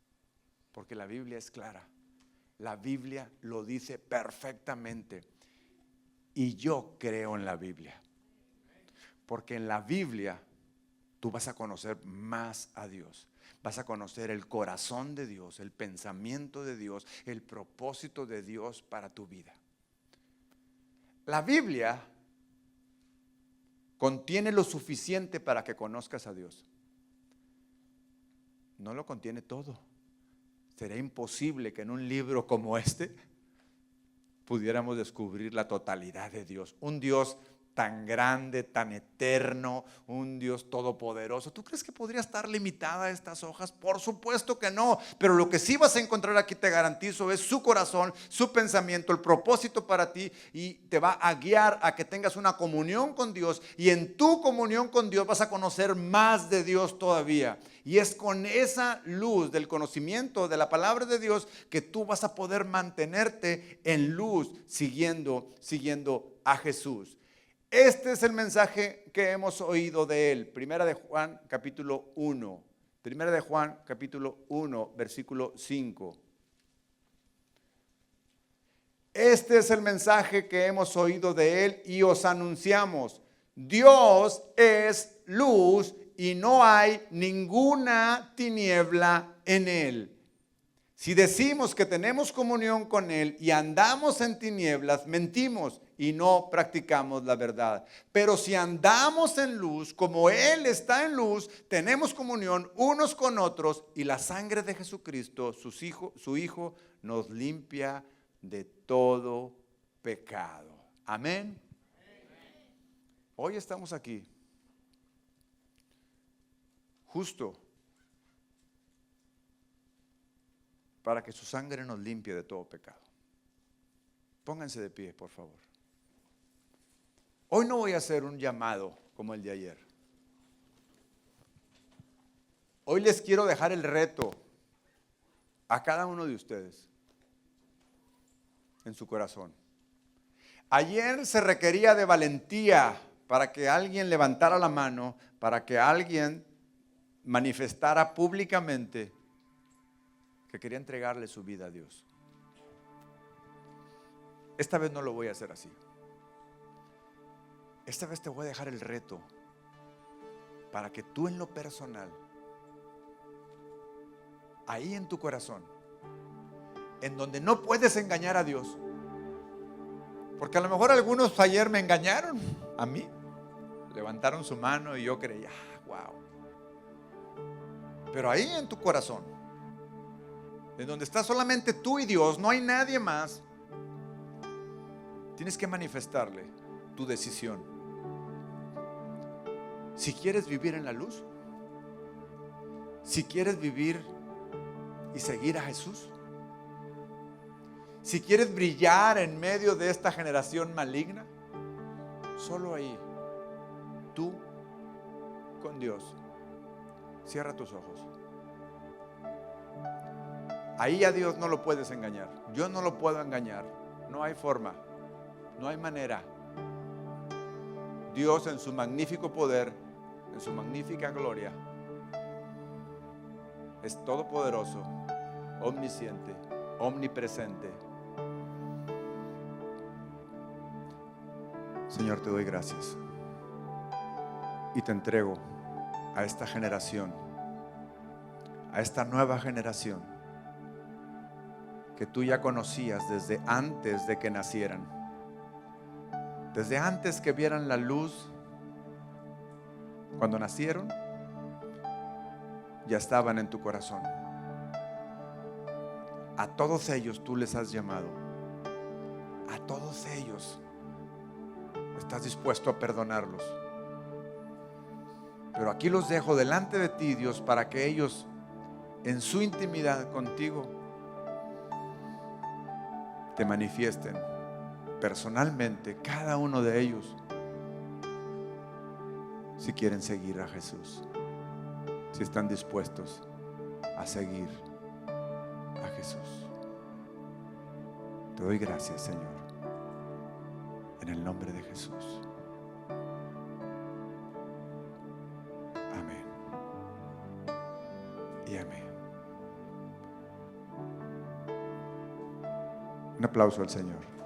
Porque la Biblia es clara. La Biblia lo dice perfectamente. Y yo creo en la Biblia. Porque en la Biblia tú vas a conocer más a Dios. Vas a conocer el corazón de Dios, el pensamiento de Dios, el propósito de Dios para tu vida. La Biblia contiene lo suficiente para que conozcas a Dios. No lo contiene todo. Sería imposible que en un libro como este pudiéramos descubrir la totalidad de Dios. Un Dios tan grande, tan eterno, un Dios todopoderoso. ¿Tú crees que podría estar limitada a estas hojas? Por supuesto que no, pero lo que sí vas a encontrar aquí, te garantizo, es su corazón, su pensamiento, el propósito para ti, y te va a guiar a que tengas una comunión con Dios, y en tu comunión con Dios vas a conocer más de Dios todavía. Y es con esa luz del conocimiento de la palabra de Dios que tú vas a poder mantenerte en luz siguiendo a Jesús. Este es el mensaje que hemos oído de él. Primera de Juan capítulo 1. Primera de Juan capítulo 1, versículo 5. Este es el mensaje que hemos oído de él y os anunciamos. Dios es luz y no hay ninguna tiniebla en él. Si decimos que tenemos comunión con él y andamos en tinieblas, mentimos y no practicamos la verdad. Pero si andamos en luz, como él está en luz, tenemos comunión unos con otros, y la sangre de Jesucristo, su Hijo, nos limpia de todo pecado. Amén. Hoy estamos aquí, justo para que su sangre nos limpie de todo pecado. Pónganse de pie, por favor. Hoy no voy a hacer un llamado como el de ayer. Hoy les quiero dejar el reto a cada uno de ustedes en su corazón. Ayer se requería de valentía para que alguien levantara la mano, para que alguien manifestara públicamente que quería entregarle su vida a Dios. Esta vez no lo voy a hacer así. Esta vez te voy a dejar el reto para que tú en lo personal, ahí en tu corazón, en donde no puedes engañar a Dios, porque a lo mejor algunos ayer me engañaron a mí, levantaron su mano y yo creía, wow. Pero ahí en tu corazón, en donde está solamente tú y Dios, no hay nadie más, tienes que manifestarle tu decisión. Si quieres vivir en la luz, si quieres vivir y seguir a Jesús, si quieres brillar en medio de esta generación maligna, solo ahí, tú con Dios. Cierra tus ojos. Ahí a Dios no lo puedes engañar. Yo no lo puedo engañar. No hay forma, no hay manera. Dios en su magnífico poder, en su magnífica gloria, es todopoderoso, omnisciente, omnipresente. Señor, te doy gracias y te entrego a esta generación, a esta nueva generación que tú ya conocías desde antes de que nacieran, desde antes que vieran la luz. Cuando nacieron, ya estaban en tu corazón. A todos ellos tú les has llamado. A todos ellos estás dispuesto a perdonarlos. Pero aquí los dejo delante de ti, Dios, para que ellos en su intimidad contigo te manifiesten personalmente, cada uno de ellos, si quieren seguir a Jesús, si están dispuestos a seguir a Jesús. Te doy gracias, Señor, en el nombre de Jesús. Amén y amén. Un aplauso al Señor.